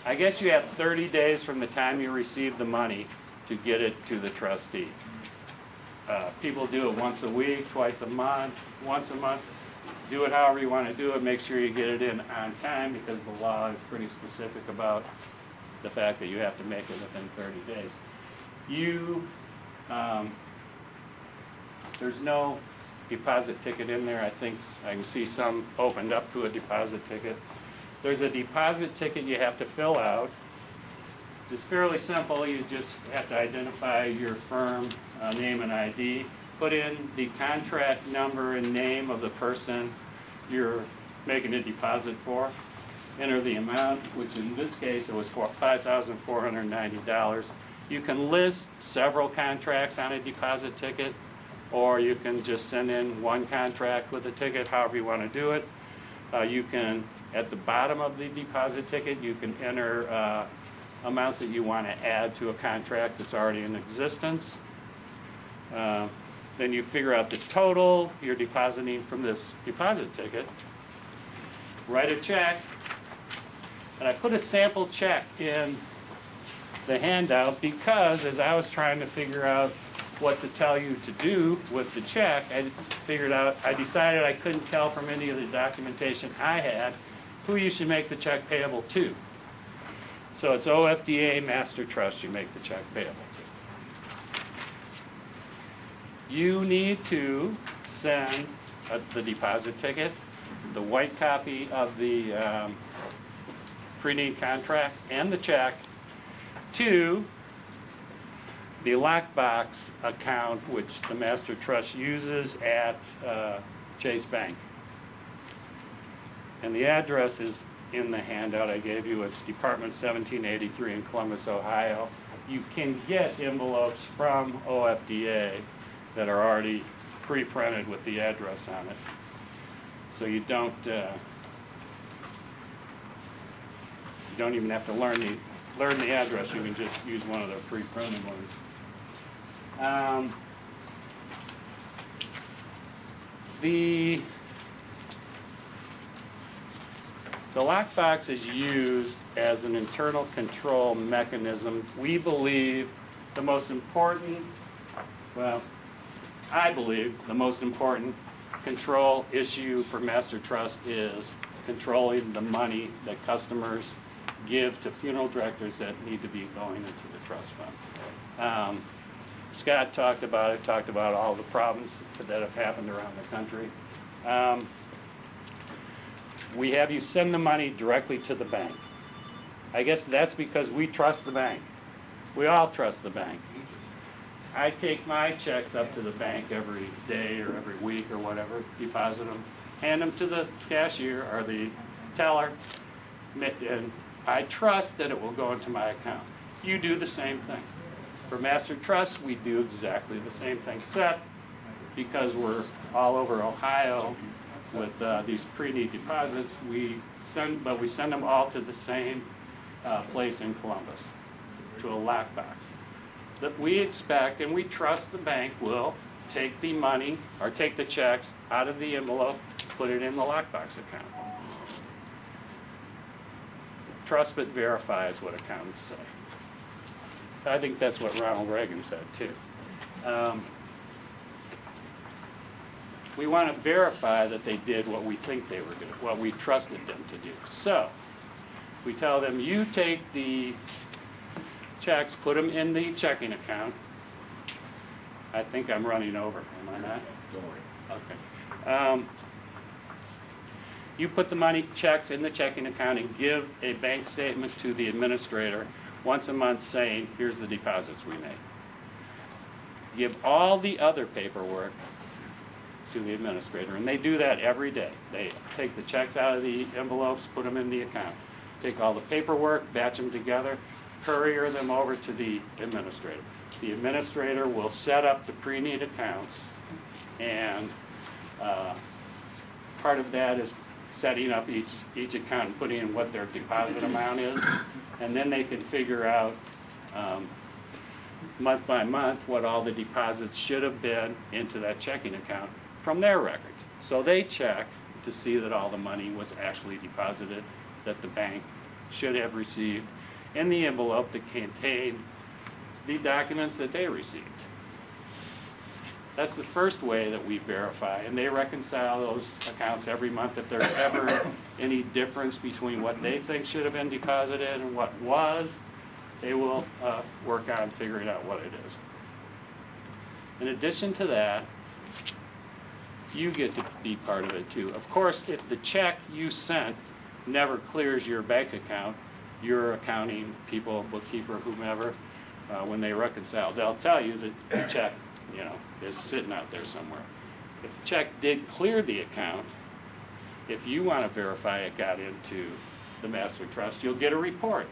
C: I guess you have 30 days from the time you receive the money to get it to the trustee. People do it once a week, twice a month, once a month. Do it however you want to do it. Make sure you get it in on time because the law is pretty specific about the fact that you have to make it within 30 days. There's no deposit ticket in there. I think I can see some opened up to a deposit ticket. There's a deposit ticket you have to fill out. It's fairly simple. You just have to identify your firm name and ID. Put in the contract number and name of the person you're making a deposit for. Enter the amount, which in this case it was $5,490. You can list several contracts on a deposit ticket, or you can just send in one contract with a ticket, however you want to do it. You can, at the bottom of the deposit ticket, you can enter amounts that you want to add to a contract that's already in existence. Then you figure out the total you're depositing from this deposit ticket. Write a check. And I put a sample check in the handout because as I was trying to figure out what to tell you to do with the check, I decided I couldn't tell from any of the documentation I had who you should make the check payable to. So it's OFDA Master Trust you make the check payable to. You need to send the deposit ticket, the white copy of the Preneed contract, and the check to the lockbox account which the Master Trust uses at Chase Bank. And the address is in the handout I gave you. It's Department 1783 in Columbus, Ohio. You can get envelopes from OFDA that are already pre-printed with the address on it. So you don't even have to learn the address. You can just use one of the pre-printed ones. The lockbox is used as an internal control mechanism. We believe the most important, well, I believe the most important control issue for Master Trust is controlling the money that customers give to funeral directors that need to be going into the trust fund. Scott talked about all the problems that have happened around the country. We have you send the money directly to the bank. I guess that's because we trust the bank. We all trust the bank. I take my checks up to the bank every day or every week or whatever, deposit them, hand them to the cashier or the teller, and I trust that it will go into my account. You do the same thing. For Master Trust, we do exactly the same thing, except because we're all over Ohio with these pre-need deposits, we send them all to the same place in Columbus, to a lockbox. That we expect and we trust the bank will take the money or take the checks out of the envelope, put it in the lockbox account. Trust but verify is what accountants say. I think that's what Ronald Reagan said too. We want to verify that they did what we think they were doing, what we trusted them to do. So we tell them, you take the checks, put them in the checking account. I think I'm running over, am I not?
A: Don't worry.
C: Okay. You put the money checks in the checking account and give a bank statement to the administrator once a month saying, here's the deposits we made. Give all the other paperwork to the administrator, and they do that every day. They take the checks out of the envelopes, put them in the account. Take all the paperwork, batch them together, courier them over to the administrator. The administrator will set up the pre-need accounts, and part of that is setting up each account and putting in what their deposit amount is, and then they can figure out month by month what all the deposits should have been into that checking account from their records. So they check to see that all the money was actually deposited, that the bank should have received in the envelope that contained the documents that they received. That's the first way that we verify, and they reconcile those accounts every month. If there's ever any difference between what they think should have been deposited and what was, they will work on figuring out what it is. In addition to that, you get to be part of it too. Of course, if the check you sent never clears your bank account, your accounting people, bookkeeper, whomever, when they reconcile, they'll tell you that the check, is sitting out there somewhere. If the check did clear the account, if you want to verify it got into the master trust, you'll get a report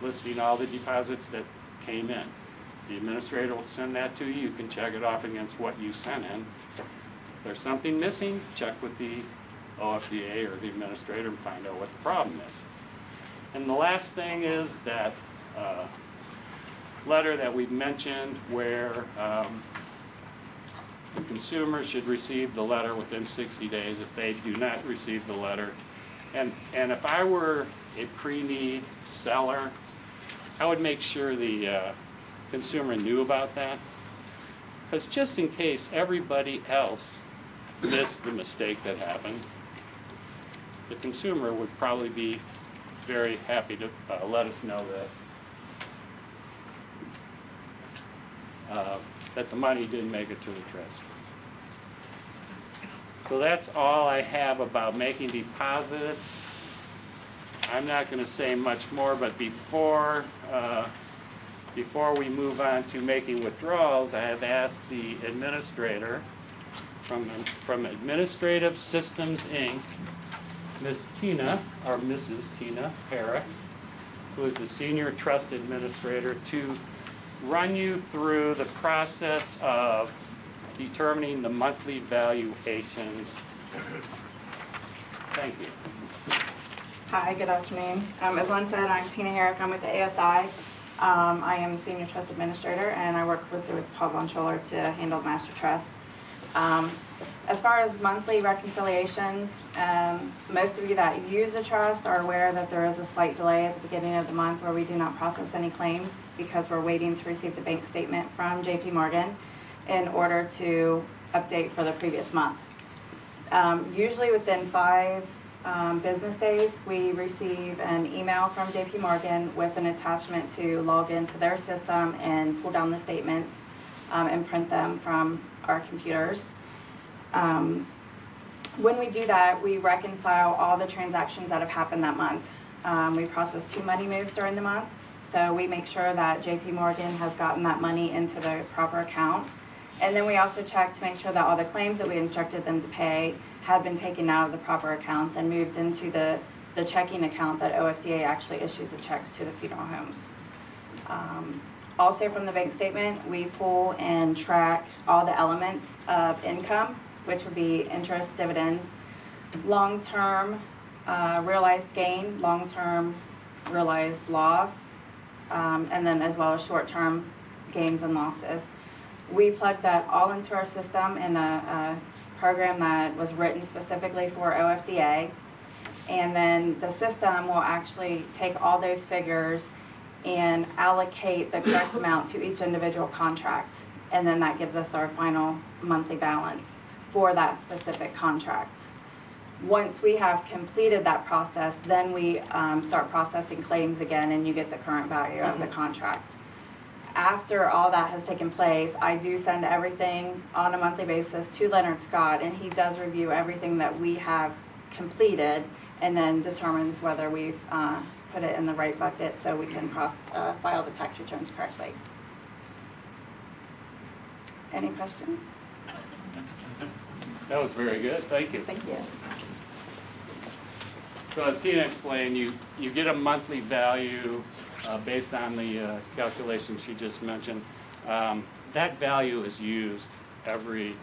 C: listing all the deposits that came in. The administrator will send that to you. You can check it off against what you sent in. If there's something missing, check with the OFDA or the administrator and find out what the problem is. And the last thing is that letter that we've mentioned where the consumer should receive the letter within 60 days if they do not receive the letter. And if I were a pre-need seller, I would make sure the consumer knew about that. Because just in case everybody else missed the mistake that happened, the consumer would probably be very happy to let us know that the money didn't make it to the trust. So that's all I have about making deposits. I'm not going to say much more, but before we move on to making withdrawals, I have asked the administrator from Administrative Systems, Inc., Ms. Tina, or Mrs. Tina Herrick, who is the Senior Trust Administrator, to run you through the process of determining the monthly valuations. Thank you.
E: Hi, good afternoon. As Lynn said, I'm Tina Herrick. I'm with the ASI. I am the Senior Trust Administrator, and I work closely with Paul Boncholler to handle Master Trust. As far as monthly reconciliations, most of you that use the trust are aware that there is a slight delay at the beginning of the month where we do not process any claims because we're waiting to receive the bank statement from JP Morgan in order to update for the previous month. Usually within 5 business days, we receive an email from JP Morgan with an attachment to log into their system and pull down the statements and print them from our computers. When we do that, we reconcile all the transactions that have happened that month. We process 2 money moves during the month, so we make sure that JP Morgan has gotten that money into the proper account. And then we also check to make sure that all the claims that we instructed them to pay had been taken out of the proper accounts and moved into the checking account that OFDA actually issues the checks to the funeral homes. Also from the bank statement, we pull and track all the elements of income, which would be interest, dividends, long-term realized gain, long-term realized loss, and then as well as short-term gains and losses. We plug that all into our system in a program that was written specifically for OFDA, and then the system will actually take all those figures and allocate the correct amount to each individual contract, and then that gives us our final monthly balance for that specific contract. Once we have completed that process, then we start processing claims again, and you get the current value of the contract. After all that has taken place, I do send everything on a monthly basis to Leonard Scott, and he does review everything that we have completed and then determines whether we've put it in the right bucket so we can file the tax returns correctly. Any questions?
C: That was very good. Thank you.
E: Thank you.
C: So as Tina explained, you get a monthly value based on the calculation she just mentioned. That value is used every,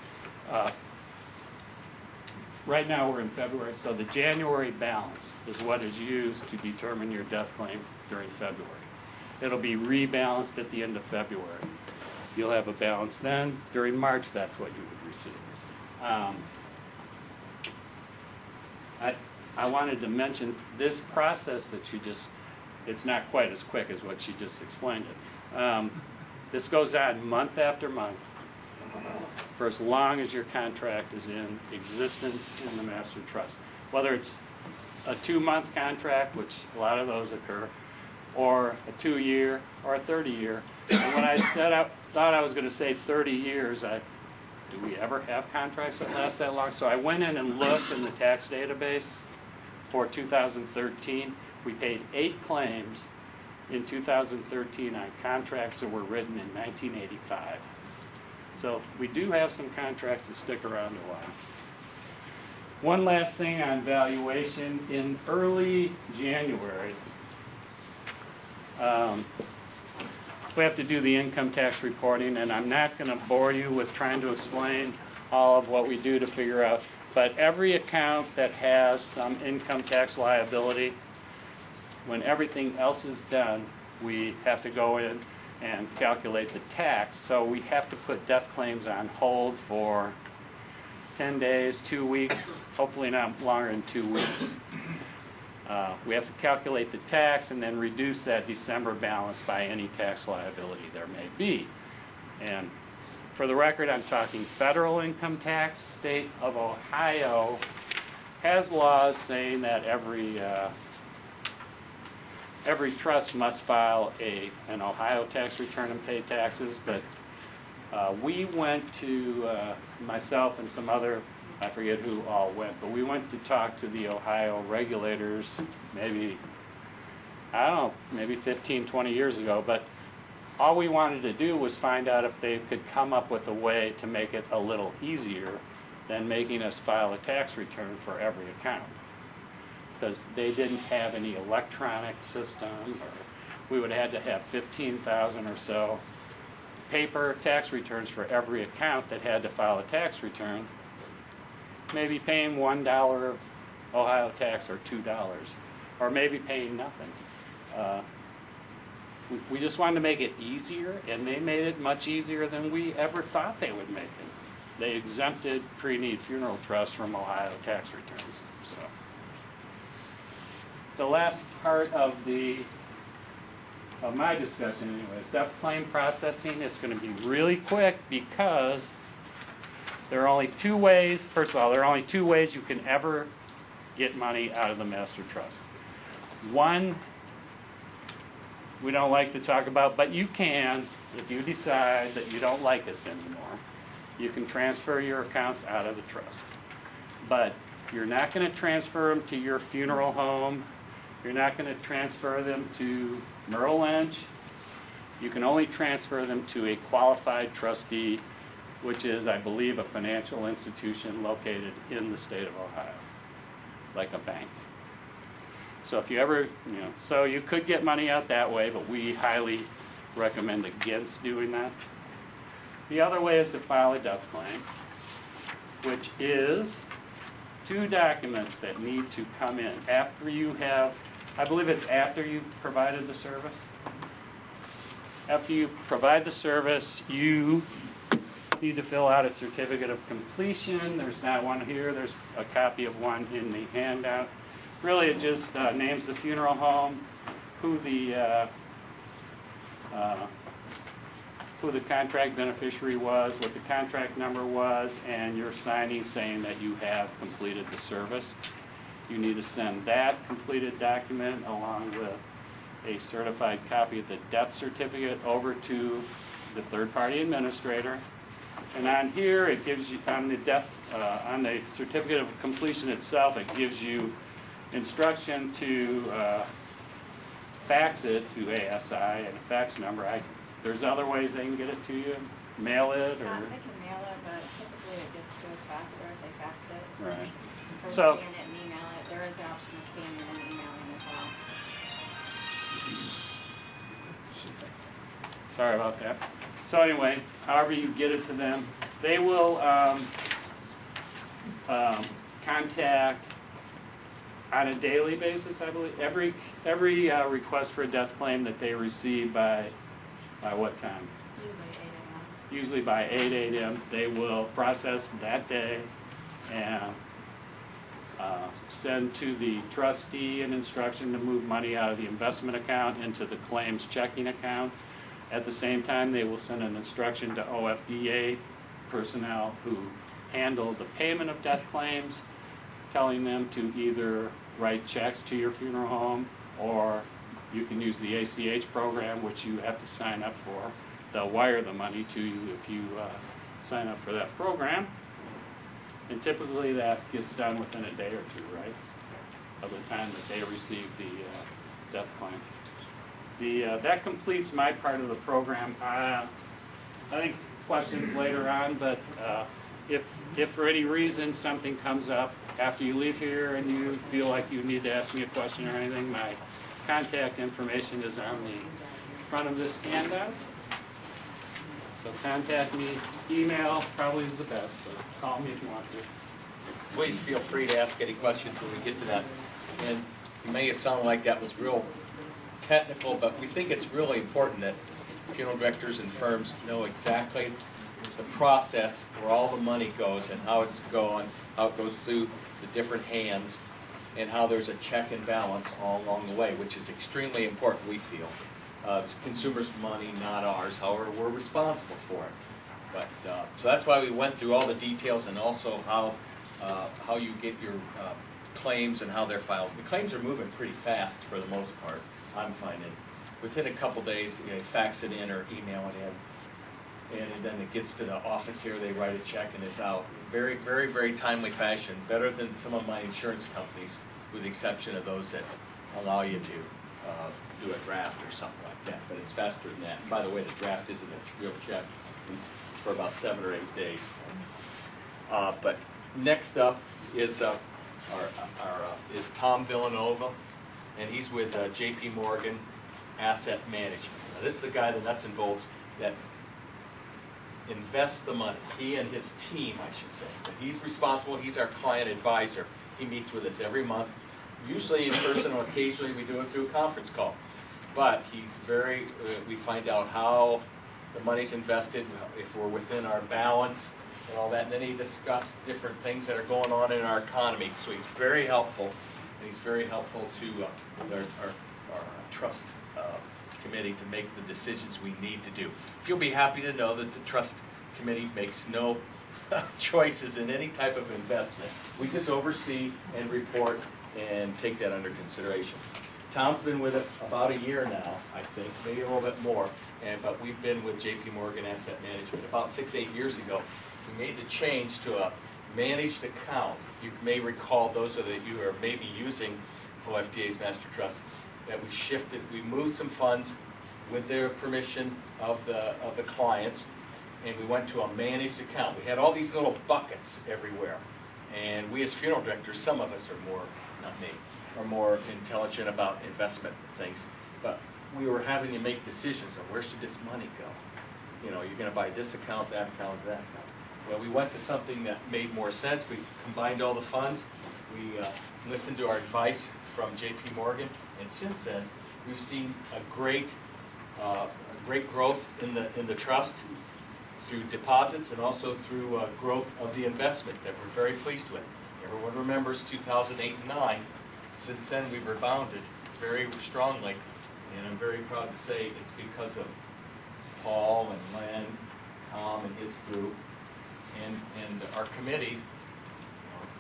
C: right now we're in February, so the January balance is what is used to determine your death claim during February. It'll be rebalanced at the end of February. You'll have a balance then. During March, that's what you would receive. I wanted to mention this process that she just, it's not quite as quick as what she just explained it. This goes on month after month. for as long as your contract is in existence in the master trust. Whether it's a 2-month contract, which a lot of those occur, or a 2-year or a 30-year. And when I thought I was going to say 30 years, do we ever have contracts that last that long? So I went in and looked in the tax database for 2013. We paid 8 claims in 2013 on contracts that were written in 1985. So we do have some contracts that stick around a while. One last thing on valuation. In early January, we have to do the income tax reporting, and I'm not going to bore you with trying to explain all of what we do to figure out, but every account that has some income tax liability, when everything else is done, we have to go in and calculate the tax. So we have to put death claims on hold for 10 days, 2 weeks, hopefully not longer than 2 weeks. We have to calculate the tax and then reduce that December balance by any tax liability there may be. And for the record, I'm talking federal income tax. State of Ohio has laws saying that every trust must file an Ohio tax return and pay taxes, but we went to, myself and some other, I forget who all went, but we went to talk to the Ohio regulators maybe, I don't know, maybe 15, 20 years ago, but all we wanted to do was find out if they could come up with a way to make it a little easier than making us file a tax return for every account. Because they didn't have any electronic system, or we would have had to have 15,000 or so paper tax returns for every account that had to file a tax return, maybe paying $1 of Ohio tax or $2, or maybe paying nothing. We just wanted to make it easier, and they made it much easier than we ever thought they would make it. They exempted pre-need funeral trusts from Ohio tax returns. So the last part of my discussion anyways, death claim processing is going to be really quick because there are only 2 ways. First of all, there are only 2 ways you can ever get money out of the master trust. One, we don't like to talk about, but you can, if you decide that you don't like us anymore, you can transfer your accounts out of the trust. But you're not going to transfer them to your funeral home. You're not going to transfer them to Merrill Lynch. You can only transfer them to a qualified trustee, which is, I believe, a financial institution located in the state of Ohio, like a bank. So if you ever, so you could get money out that way, but we highly recommend against doing that. The other way is to file a death claim, which is 2 documents that need to come in after you have, I believe it's after you've provided the service. After you provide the service, you need to fill out a certificate of completion. There's not one here. There's a copy of one in the handout. Really, it just names the funeral home, who the contract beneficiary was, what the contract number was, and you're signing saying that you have completed the service. You need to send that completed document along with a certified copy of the death certificate over to the third-party administrator. And on here, it gives you, on the certificate of completion itself, it gives you instruction to fax it to ASI and a fax number. There's other ways they can get it to you, mail it, or...
E: They can mail it, but typically it gets to us faster if they fax it.
C: Right.
E: Or
C: So,
E: scan it and email it. There is an option of scanning and emailing as well.
C: sorry about that. So anyway, however you get it to them, they will contact on a daily basis, I believe, every request for a death claim that they receive by what time?
E: Usually 8 a.m.
C: Usually by 8 a.m. They will process that day and send to the trustee an instruction to move money out of the investment account into the claims checking account. At the same time, they will send an instruction to OFDA personnel who handle the payment of death claims, telling them to either write checks to your funeral home, or you can use the ACH program, which you have to sign up for. They'll wire the money to you if you sign up for that program. And typically that gets done within a day or two, right, of the time that they receive the death claim. That completes my part of the program. I think questions later on, but if for any reason something comes up after you leave here and you feel like you need to ask me a question or anything, my contact information is on the front of this handout. So contact me. Email probably is the best, but call me if you want to.
A: Please feel free to ask any questions when we get to that. And it may sound like that was real technical, but we think it's really important that funeral directors and firms know exactly the process where all the money goes and how it's going, how it goes through the different hands, and how there's a check and balance all along the way, which is extremely important, we feel. It's consumers' money, not ours. However, we're responsible for it. But so that's why we went through all the details, and also how you get your claims and how they're filed. The claims are moving pretty fast for the most part, I'm finding. Within a couple days, you fax it in or email it in, and then it gets to the office here, they write a check and it's out. Very, very, very timely fashion, better than some of my insurance companies, with the exception of those that allow you to do a draft or something like that, but it's faster than that. And by the way, the draft isn't a real check. It's for about 7 or 8 days. But next up is is Tom Villanova, and he's with J.P. Morgan Asset Management. Now, this is the guy, the nuts and bolts, that invests the money. He and his team, I should say. But he's responsible. He's our client advisor. He meets with us every month, usually in person, or occasionally we do it through a conference call. But he's very, we find out how the money's invested, if we're within our balance, and all that. And then he discusses different things that are going on in our economy. So he's very helpful, and he's very helpful to our trust committee to make the decisions we need to do. You'll be happy to know that the trust committee makes no choices in any type of investment. We just oversee and report and take that under consideration. Tom's been with us about a year now, I think, maybe a little bit more, but we've been with J.P. Morgan Asset Management about 6-8 years ago. We made the change to a managed account. You may recall, those of you who are maybe using OFDA's Master Trust, that we shifted, we moved some funds with their permission of the clients, and we went to a managed account. We had all these little buckets everywhere, and we as funeral directors, some of us are more, not me, are more intelligent about investment things, but we were having to make decisions on where should this money go. You know, you're going to buy this account, that account, that account. Well, we went to something that made more sense. We combined all the funds. We listened to our advice from J.P. Morgan, and since then we've seen a great growth in the trust through deposits and also through growth of the investment that we're very pleased with. Everyone remembers 2008 and 2009. Since then we've rebounded very strongly, and I'm very proud to say it's because of Paul and Len, Tom and his group, and our committee,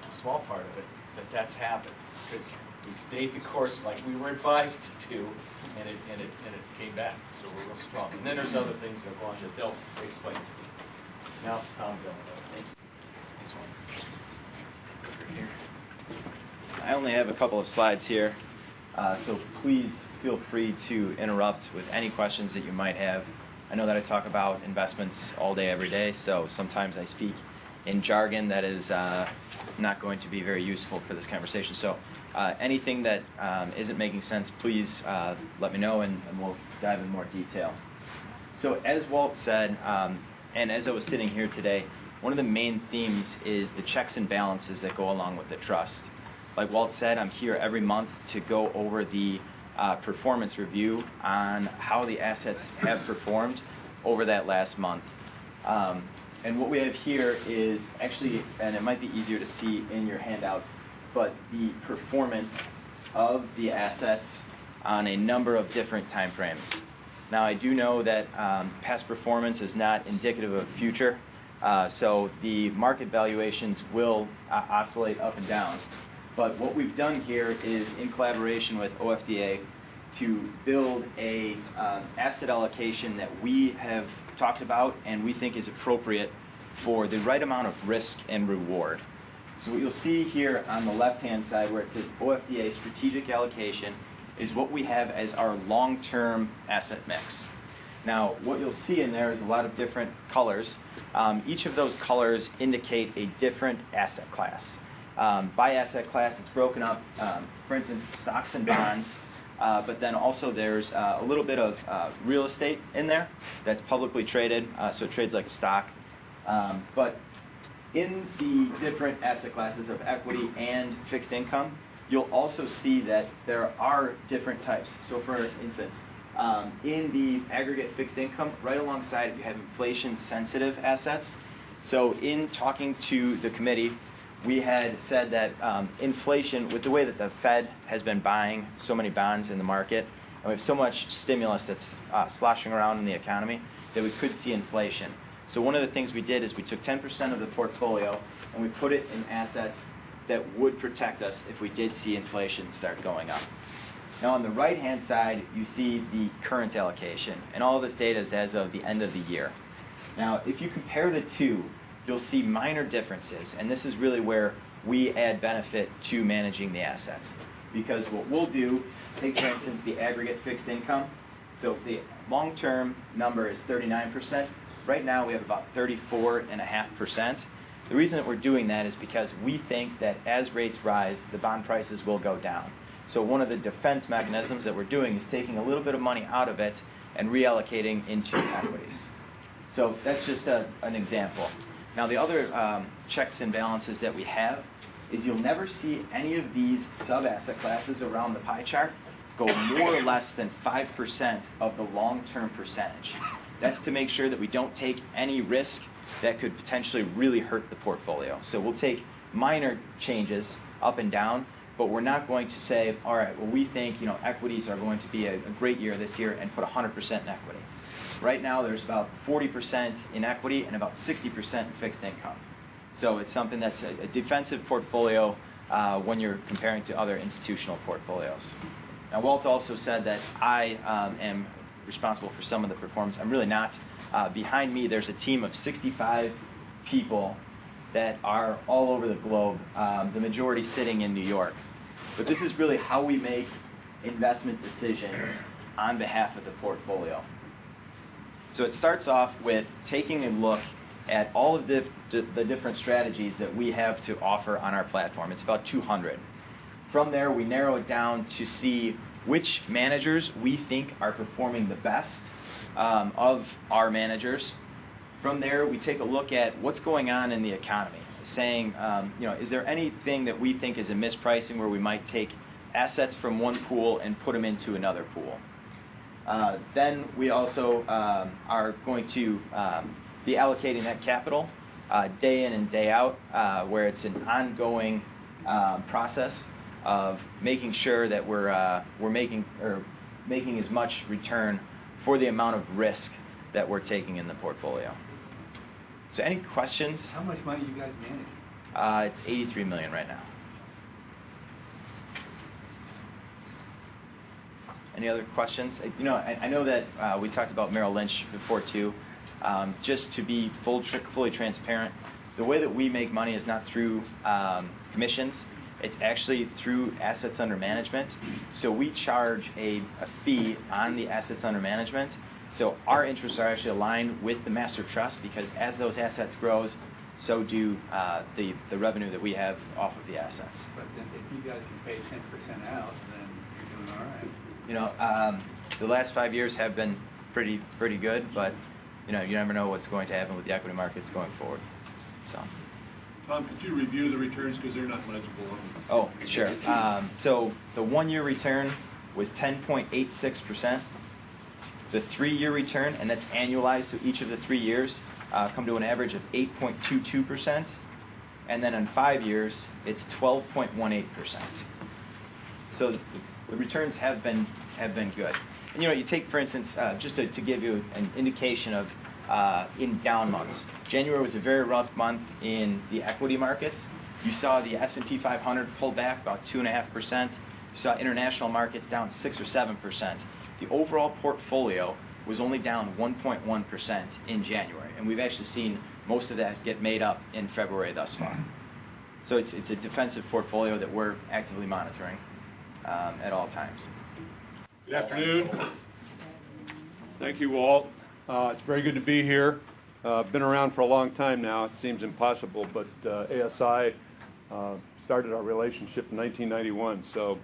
A: a small part of it, that's happened. Because we stayed the course like we were advised to do, and it came back. So we're real strong. And then there's other things that go on that they'll explain to you. Now, Tom, go. Thank you.
F: This one. Right here. I only have a couple of slides here, so please feel free to interrupt with any questions that you might have. I know that I talk about investments all day, every day, so sometimes I speak in jargon that is not going to be very useful for this conversation. So anything that isn't making sense, please let me know, and we'll dive in more detail. So as Walt said, and as I was sitting here today, one of the main themes is the checks and balances that go along with the trust. Like Walt said, I'm here every month to go over the performance review on how the assets have performed over that last month. And what we have here is actually, and it might be easier to see in your handouts, but the performance of the assets on a number of different time frames. Now, I do know that past performance is not indicative of future, So the market valuations will oscillate up and down. But what we've done here is, in collaboration with OFDA, to build a asset allocation that we have talked about and we think is appropriate for the right amount of risk and reward. So what you'll see here on the left-hand side where it says OFDA strategic allocation is what we have as our long-term asset mix. Now, what you'll see in there is a lot of different colors. Each of those colors indicate a different asset class. By asset class, it's broken up, for instance, stocks and bonds, but then also there's a little bit of real estate in there that's publicly traded, so it trades like a stock. But in the different asset classes of equity and fixed income, you'll also see that there are different types. So for instance, in the aggregate fixed income, right alongside it, you have inflation-sensitive assets. So in talking to the committee, we had said that inflation, with the way that the Fed has been buying so many bonds in the market, and we have so much stimulus that's sloshing around in the economy, that we could see inflation. So one of the things we did is we took 10% of the portfolio and we put it in assets that would protect us if we did see inflation start going up. Now on the right-hand side, you see the current allocation, and all of this data is as of the end of the year. Now, if you compare the two, you'll see minor differences, and this is really where we add benefit to managing the assets. Because what we'll do, take for instance the aggregate fixed income. So the long-term number is 39%. Right now we have about 34.5%. The reason that we're doing that is because we think that as rates rise, the bond prices will go down. So one of the defense mechanisms that we're doing is taking a little bit of money out of it and reallocating into equities. So that's just an example. Now the other checks and balances that we have is you'll never see any of these sub-asset classes around the pie chart go more or less than 5% of the long-term percentage. That's to make sure that we don't take any risk that could potentially really hurt the portfolio. So we'll take minor changes up and down, but we're not going to say, all right, well, we think equities are going to be a great year this year and put 100% in equity. Right now, there's about 40% in equity and about 60% in fixed income. So it's something that's a defensive portfolio when you're comparing to other institutional portfolios. Now, Walt also said that I am responsible for some of the performance. I'm really not. Behind me, there's a team of 65 people that are all over the globe, the majority sitting in New York. But this is really how we make investment decisions on behalf of the portfolio. So it starts off with taking a look at all of the different strategies that we have to offer on our platform. It's about 200. From there, we narrow it down to see which managers we think are performing the best of our managers. From there, we take a look at what's going on in the economy, saying, is there anything that we think is a mispricing where we might take assets from one pool and put them into another pool. Then we also are going to be allocating that capital day in and day out, where it's an ongoing process of making sure that we're making as much return for the amount of risk that we're taking in the portfolio. So any questions?
G: How much money you guys manage?
F: It's $83 million right now. Any other questions? I know that we talked about Merrill Lynch before too. Just to be fully transparent, the way that we make money is not through commissions. It's actually through assets under management. So we charge a fee on the assets under management. So our interests are actually aligned with the master trust, because as those assets grow, so do the revenue that we have off of the assets.
G: I was going to say, if you guys can pay 10% out, then you're doing all right.
F: The last 5 years have been pretty good, but you never know what's going to happen with the equity markets going forward. So.
H: Tom, could you review the returns because they're not legible?
F: Oh, sure. So the 1-year return was 10.86%. The 3-year return, and that's annualized, so each of the 3 years come to an average of 8.22%. And then in 5 years, it's 12.18%. So the returns have been good. And you take, for instance, just to give you an indication of in down months. January was a very rough month in the equity markets. You saw the S&P 500 pull back about 2.5%. You saw international markets down 6 or 7%. The overall portfolio was only down 1.1% in January, and we've actually seen most of that get made up in February thus far. So it's a defensive portfolio that we're actively monitoring at all times.
I: Good afternoon. Thank you, Walt. It's very good to be here. Been around for a long time now. It seems impossible, but ASI started our relationship in 1991. So,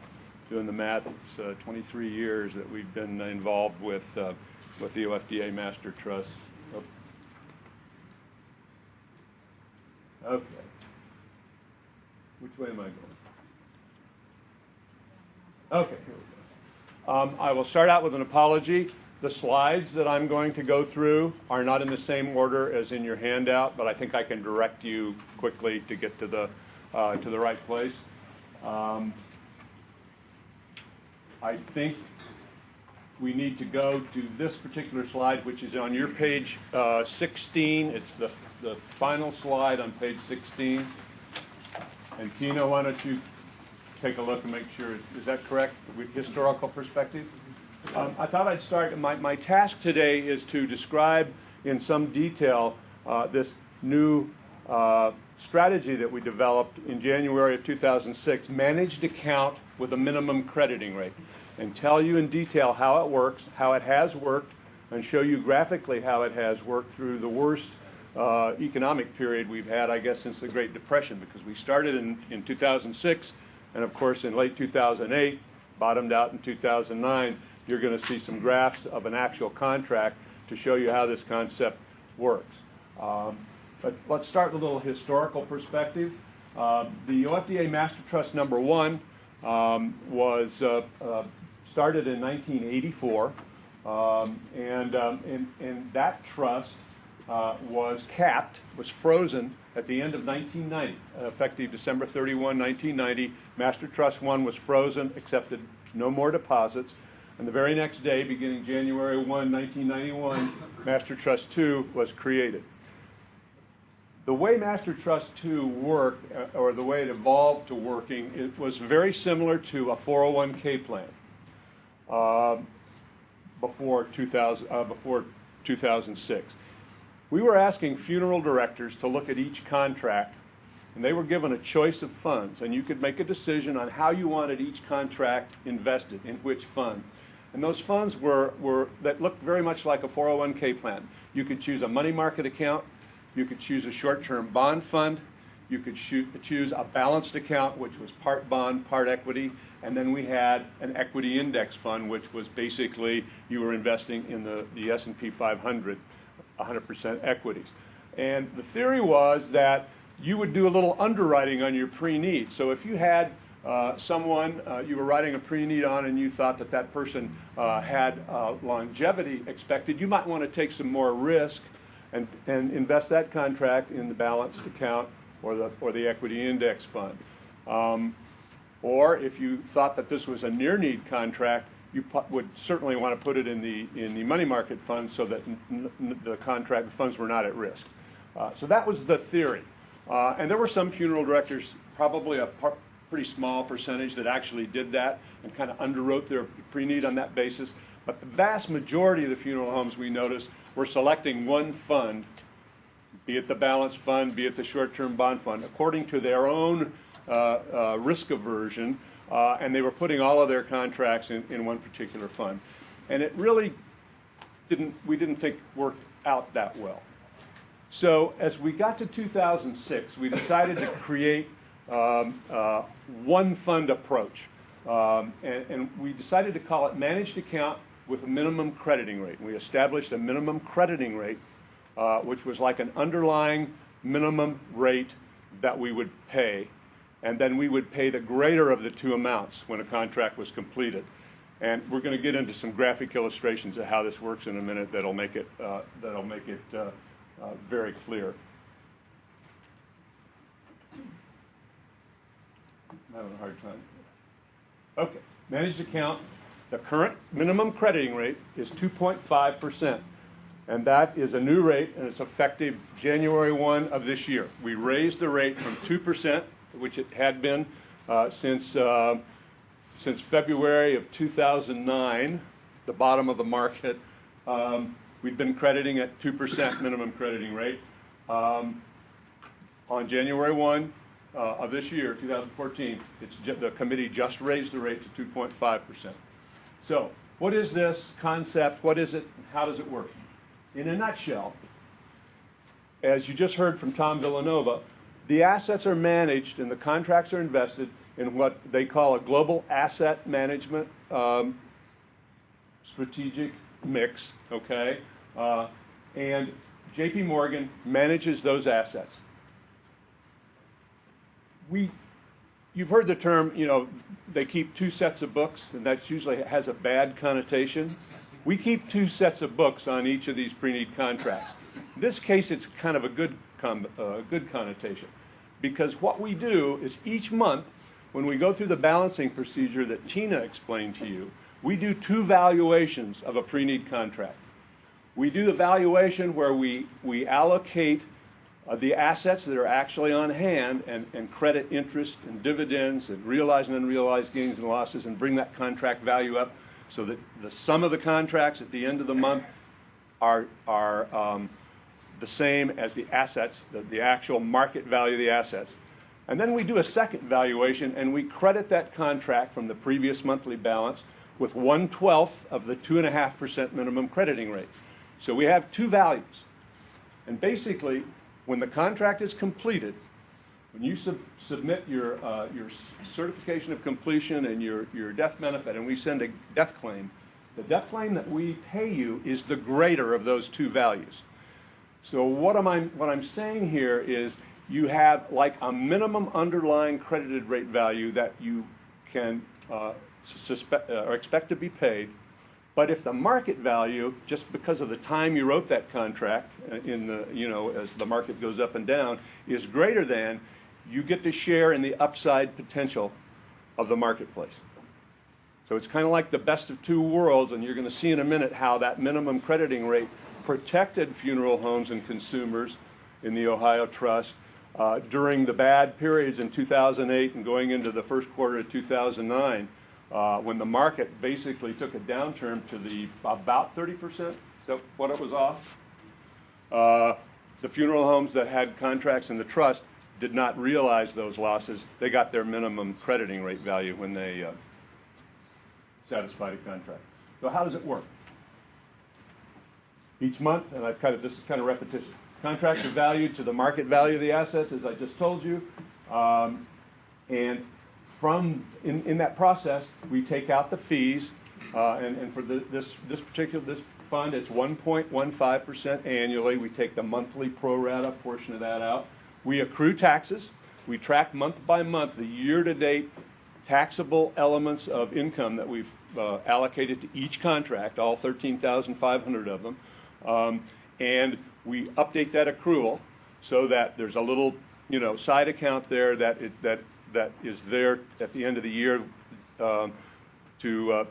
I: doing the math, it's 23 years that we've been involved with the OFDA Master Trust. Okay. Which way am I going? Okay, here we go. I will start out with an apology. The slides that I'm going to go through are not in the same order as in your handout, but I think I can direct you quickly to get to the right place. I think we need to go to this particular slide, which is on your page 16. It's the final slide on page 16. And Tina, why don't you take a look and make sure, is that correct, with historical perspective? I thought I'd start, my task today is to describe in some detail this new strategy that we developed in January of 2006, managed account with a minimum crediting rate, and tell you in detail how it works, how it has worked, and show you graphically how it has worked through the worst economic period we've had, I guess, since the Great Depression, because we started in 2006, and of course in late 2008, bottomed out in 2009. You're going to see some graphs of an actual contract to show you how this concept works. But let's start with a little historical perspective. The OFDA Master Trust number 1 was started in 1984, and that trust was capped, was frozen at the end of 1990, effective December 31, 1990. Master Trust 1 was frozen, accepted no more deposits. And the very next day, beginning January 1, 1991, Master Trust 2 was created. The way Master Trust 2 worked, or the way it evolved to working, it was very similar to a 401k plan before 2006. We were asking funeral directors to look at each contract, and they were given a choice of funds, and you could make a decision on how you wanted each contract invested, in which fund. And those funds that looked very much like a 401k plan. You could choose a money market account, you could choose a short-term bond fund, you could choose a balanced account, which was part bond, part equity, and then we had an equity index fund, which was basically you were investing in the S&P 500, 100% equities. And the theory was that you would do a little underwriting on your pre-need. So if you had someone you were writing a pre-need on and you thought that that person had longevity expected, you might want to take some more risk and invest that contract in the balanced account or the equity index fund. Or if you thought that this was a near-need contract, you would certainly want to put it in the money market fund so that the funds were not at risk. So that was the theory. And there were some funeral directors, probably a pretty small percentage, that actually did that and kind of underwrote their pre-need on that basis. But the vast majority of the funeral homes, we noticed, were selecting one fund, be it the balanced fund, be it the short-term bond fund, according to their own risk aversion, and they were putting all of their contracts in one particular fund. And it really we didn't think worked out that well. So as we got to 2006, we decided to create one fund approach. And we decided to call it managed account with a minimum crediting rate. We established a minimum crediting rate, which was like an underlying minimum rate that we would pay. And then we would pay the greater of the two amounts when a contract was completed. And we're going to get into some graphic illustrations of how this works in a minute that'll make it very clear. I'm having a hard time. Okay, managed account. The current minimum crediting rate is 2.5%. And that is a new rate, and it's effective January 1 of this year. We raised the rate from 2%, which it had been since February of 2009, the bottom of the market. We've been crediting at 2% minimum crediting rate. On January 1 of this year, 2014, the committee just raised the rate to 2.5%. So what is this concept? What is it? How does it work? In a nutshell, as you just heard from Tom Villanova, the assets are managed and the contracts are invested in what they call a global asset management strategic mix, okay? And J.P. Morgan manages those assets. You've heard the term, they keep two sets of books, and that usually has a bad connotation. We keep two sets of books on each of these pre-need contracts. In this case, it's kind of a good connotation, because what we do is each month, when we go through the balancing procedure that Tina explained to you, we do two valuations of a pre-need contract. We do the valuation where we allocate the assets that are actually on hand and credit interest and dividends and realized and unrealized gains and losses and bring that contract value up so that the sum of the contracts at the end of the month are the same as the assets, the actual market value of the assets. And then we do a second valuation and we credit that contract from the previous monthly balance with 1/12 of the 2.5% minimum crediting rate. So we have two values. And basically, when the contract is completed, when you submit your certification of completion and your death benefit, and we send a death claim, the death claim that we pay you is the greater of those two values. So what I'm saying here is you have like a minimum underlying credited rate value that you can expect to be paid. But if the market value, just because of the time you wrote that contract, as the market goes up and down, is greater than, you get to share in the upside potential of the marketplace. So it's kind of like the best of two worlds, and you're going to see in a minute how that minimum crediting rate protected funeral homes and consumers in the Ohio Trust during the bad periods in 2008 and going into the first quarter of 2009. When the market basically took a downturn to about 30%, that's what it was off. The funeral homes that had contracts in the trust did not realize those losses. They got their minimum crediting rate value when they satisfied a contract. So how does it work? Each month, and this is kind of repetition, contracts are valued to the market value of the assets, as I just told you, and in that process, we take out the fees, and for this fund, it's 1.15% annually. We take the monthly pro rata portion of that out. We accrue taxes. We track month by month the year-to-date taxable elements of income that we've allocated to each contract, all 13,500 of them, and we update that accrual so that there's a little, side account there that is there at the end of the year to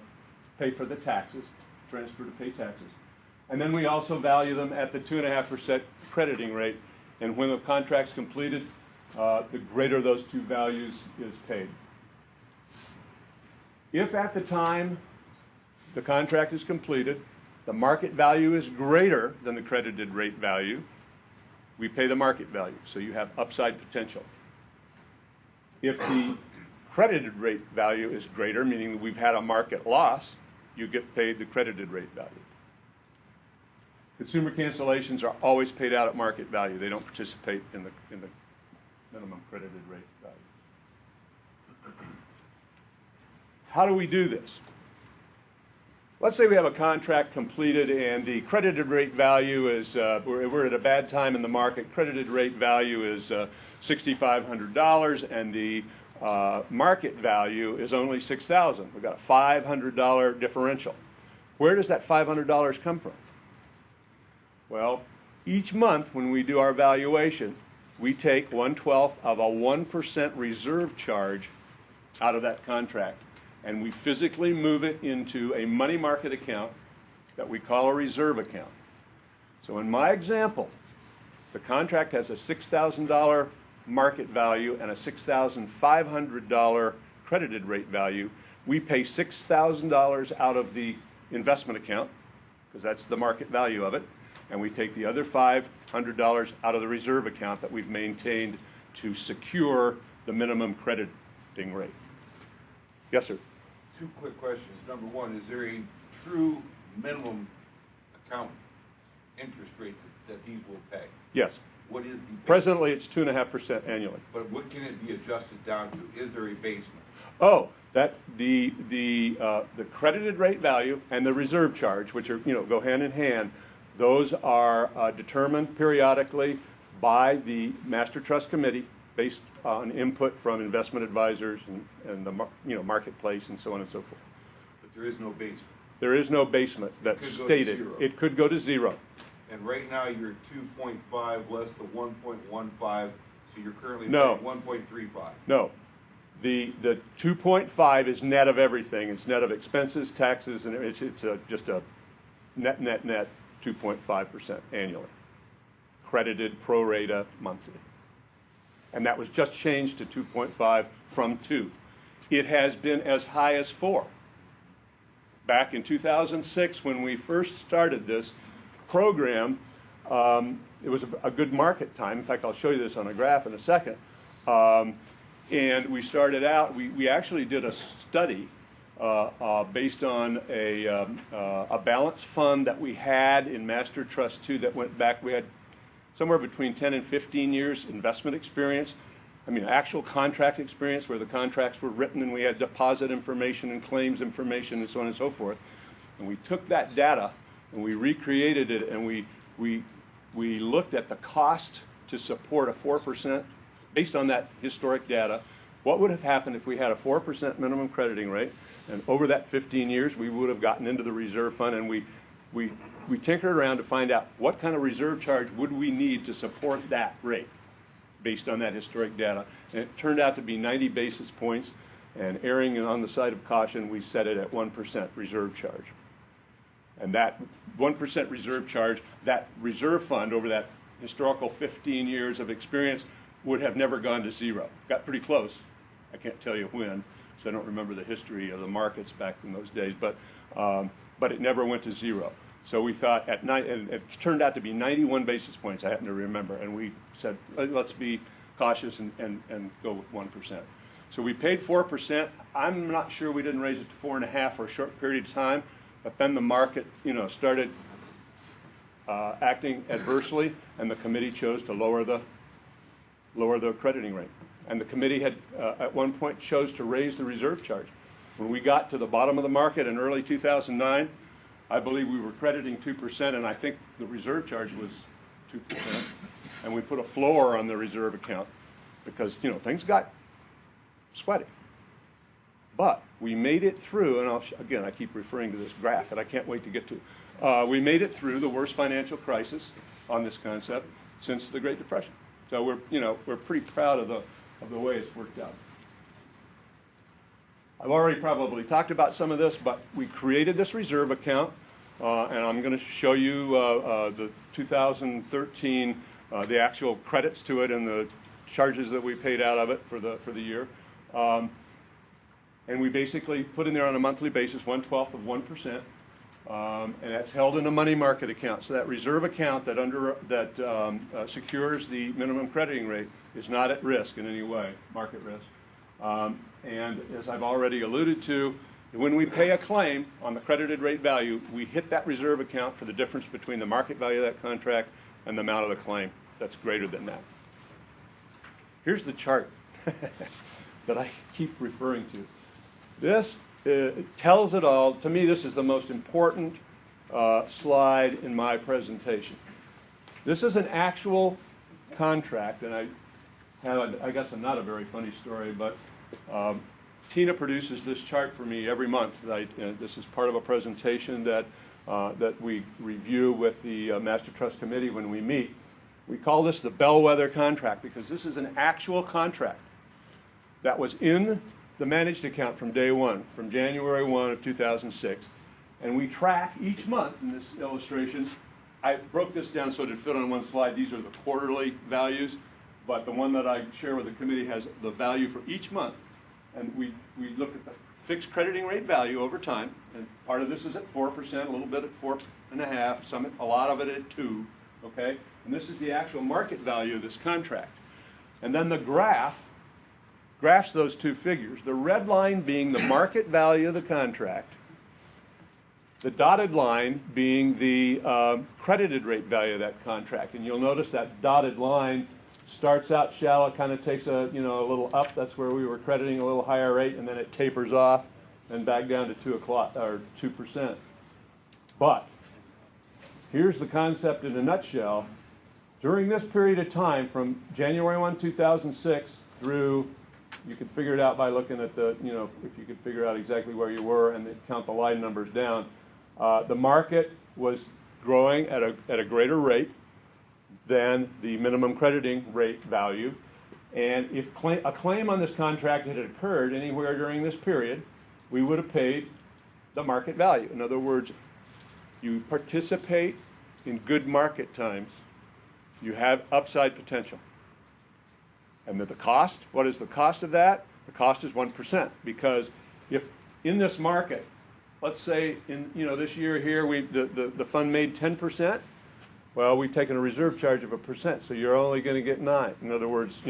I: pay for the taxes, transfer to pay taxes. And then we also value them at the 2.5% crediting rate. And when the contract's completed, the greater those two values is paid. If at the time the contract is completed, the market value is greater than the credited rate value, we pay the market value. So you have upside potential. If the credited rate value is greater, meaning that we've had a market loss, you get paid the credited rate value. Consumer cancellations are always paid out at market value. They don't participate in the minimum credited rate value. How do we do this? Let's say we have a contract completed and the credited rate value is, we're at a bad time in the market, credited rate value is $6,500 and the market value is only $6,000. We've got a $500 differential. Where does that $500 come from? Well, each month when we do our valuation, we take 1/12 of a 1% reserve charge out of that contract, and we physically move it into a money market account that we call a reserve account. So in my example, the contract has a $6,000 market value and a $6,500 credited rate value. We pay $6,000 out of the investment account, because that's the market value of it, and we take the other $500 out of the reserve account that we've maintained to secure the minimum crediting rate. Yes, sir.
J: Two quick questions. Number one, is there a true minimum account interest rate that these will pay?
I: Yes.
J: What is the base?
I: Presently, it's 2.5% annually.
J: But what can it be adjusted down to? Is there a basement?
I: Oh, that the credited rate value and the reserve charge, which are, go hand in hand, those are determined periodically by the Master Trust Committee based on input from investment advisors and the marketplace and so on and so forth.
J: But there is no basement.
I: There is no basement that's stated. It could go to zero.
J: And right now you're at 2.5 less the 1.15, so you're currently
I: No.
J: paying 1.35.
I: No. The 2.5 is net of everything. It's net of expenses, taxes, and it's just a net 2.5% annually. Credited pro rata monthly. And that was just changed to 2.5 from 2. It has been as high as 4. Back in 2006, when we first started this program, it was a good market time. In fact, I'll show you this on a graph in a second. And we started out, we actually did a study based on a balanced fund that we had in Master Trust 2 that went back. We had somewhere between 10 and 15 years investment experience. I mean, actual contract experience where the contracts were written and we had deposit information and claims information and so on and so forth. And we took that data and we recreated it and we looked at the cost to support a 4%, based on that historic data, what would have happened if we had a 4% minimum crediting rate, and over that 15 years we would have gotten into the reserve fund, and we tinkered around to find out what kind of reserve charge would we need to support that rate based on that historic data. And it turned out to be 90 basis points, and erring on the side of caution, we set it at 1% reserve charge. And that 1% reserve charge, that reserve fund over that historical 15 years of experience would have never gone to zero. Got pretty close. I can't tell you when, so I don't remember the history of the markets back in those days, but it never went to zero. So we thought and it turned out to be 91 basis points, I happen to remember, and we said, let's be cautious and go with 1%. So we paid 4%. I'm not sure we didn't raise it to 4.5 for a short period of time, but then the market, started acting adversely, and the committee chose to lower the crediting rate. And the committee had, at one point, chose to raise the reserve charge. When we got to the bottom of the market in early 2009, I believe we were crediting 2%, and I think the reserve charge was 2%. And we put a floor on the reserve account because, things got sweaty. But we made it through, and again, I keep referring to this graph that I can't wait to get to. We made it through the worst financial crisis on this concept since the Great Depression. So we're pretty proud of the way it's worked out. I've already probably talked about some of this, but we created this reserve account, and I'm going to show you the 2013, the actual credits to it and the charges that we paid out of it for the year. And we basically put in there on a monthly basis 1/12 of 1%, and that's held in a money market account. So that reserve account that secures the minimum crediting rate is not at risk in any way, market risk. And as I've already alluded to, when we pay a claim on the credited rate value, we hit that reserve account for the difference between the market value of that contract and the amount of the claim that's greater than that. Here's the chart that I keep referring to. This tells it all. To me, this is the most important slide in my presentation. This is an actual contract, and I guess I'm not a very funny story, but Tina produces this chart for me every month. This is part of a presentation that we review with the Master Trust Committee when we meet. We call this the bellwether contract because this is an actual contract that was in the managed account from day one, from January 1 of 2006. And we track each month in this illustration I broke this down so to fit on one slide. These are the quarterly values, but the one that I share with the committee has the value for each month. And we look at the fixed crediting rate value over time, and part of this is at 4%, a little bit at 4.5%, a lot of it at 2%, okay? And this is the actual market value of this contract. And then the graphs those two figures, the red line being the market value of the contract, the dotted line being the credited rate value of that contract. And you'll notice that dotted line starts out shallow, kind of takes a little up. That's where we were crediting a little higher rate, and then it tapers off and back down to 2%. But here's the concept in a nutshell. During this period of time, from January 1, 2006 through, you could figure it out by looking at the, if you could figure out exactly where you were and then count the line numbers down, the market was growing at a greater rate than the minimum crediting rate value. And if a claim on this contract had occurred anywhere during this period, we would have paid the market value. In other words, you participate in good market times, you have upside potential. And the cost, what is the cost of that? The cost is 1%, because if in this market, let's say in this year here the fund made 10%, well, we've taken a reserve charge of 1%, so you're only going to get 9%. In other words,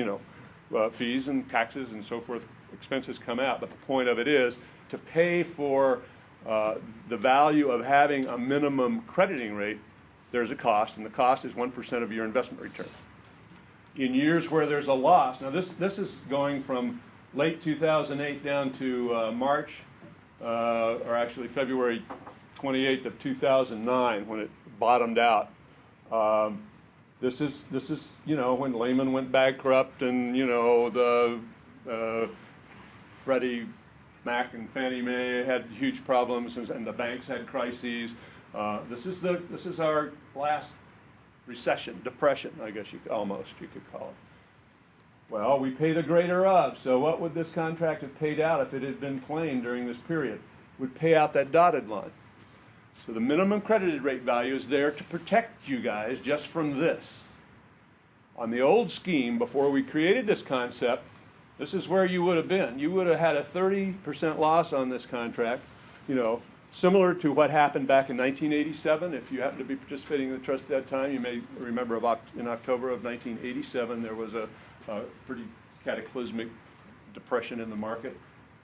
I: fees and taxes and so forth, expenses come out. But the point of it is to pay for the value of having a minimum crediting rate. There's a cost, and the cost is 1% of your investment return. In years where there's a loss, now this is going from late 2008 down to March, or actually February 28th of 2009 when it bottomed out. This is when Lehman went bankrupt and the Freddie Mac and Fannie Mae had huge problems and the banks had crises. This is our last recession, depression, I guess you could call it. Well, we pay the greater of. So what would this contract have paid out if it had been claimed during this period? It would pay out that dotted line. So the minimum credited rate value is there to protect you guys just from this. On the old scheme, before we created this concept, this is where you would have been. You would have had a 30% loss on this contract, similar to what happened back in 1987. If you happen to be participating in the trust at that time, you may remember in October of 1987, there was a pretty cataclysmic depression in the market.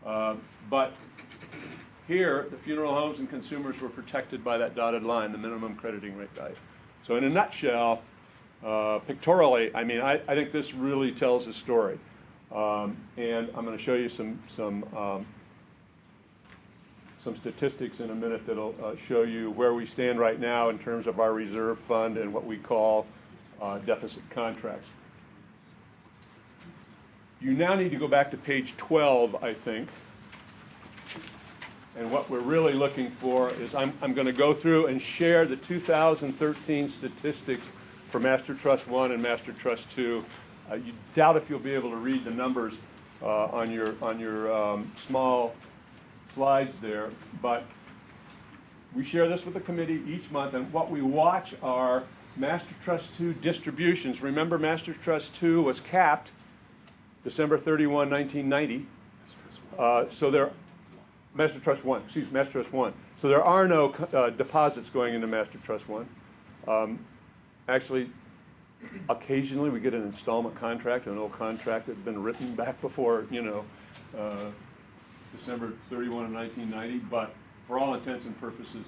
I: But here, the funeral homes and consumers were protected by that dotted line, the minimum crediting rate value. So in a nutshell, pictorially, I think this really tells a story. And I'm going to show you some statistics in a minute that'll show you where we stand right now in terms of our reserve fund and what we call deficit contracts. You now need to go back to page 12, I think. And what we're really looking for is I'm going to go through and share the 2013 statistics for Master Trust 1 and Master Trust 2. You doubt if you'll be able to read the numbers on your small slides there, but we share this with the committee each month, and what we watch are Master Trust 2 distributions. Remember, Master Trust 2 was capped December 31, 1990. Master Trust 1. So there are no deposits going into Master Trust 1. Actually, occasionally we get an installment contract, an old contract that had been written back before, December 31 of 1990, but for all intents and purposes,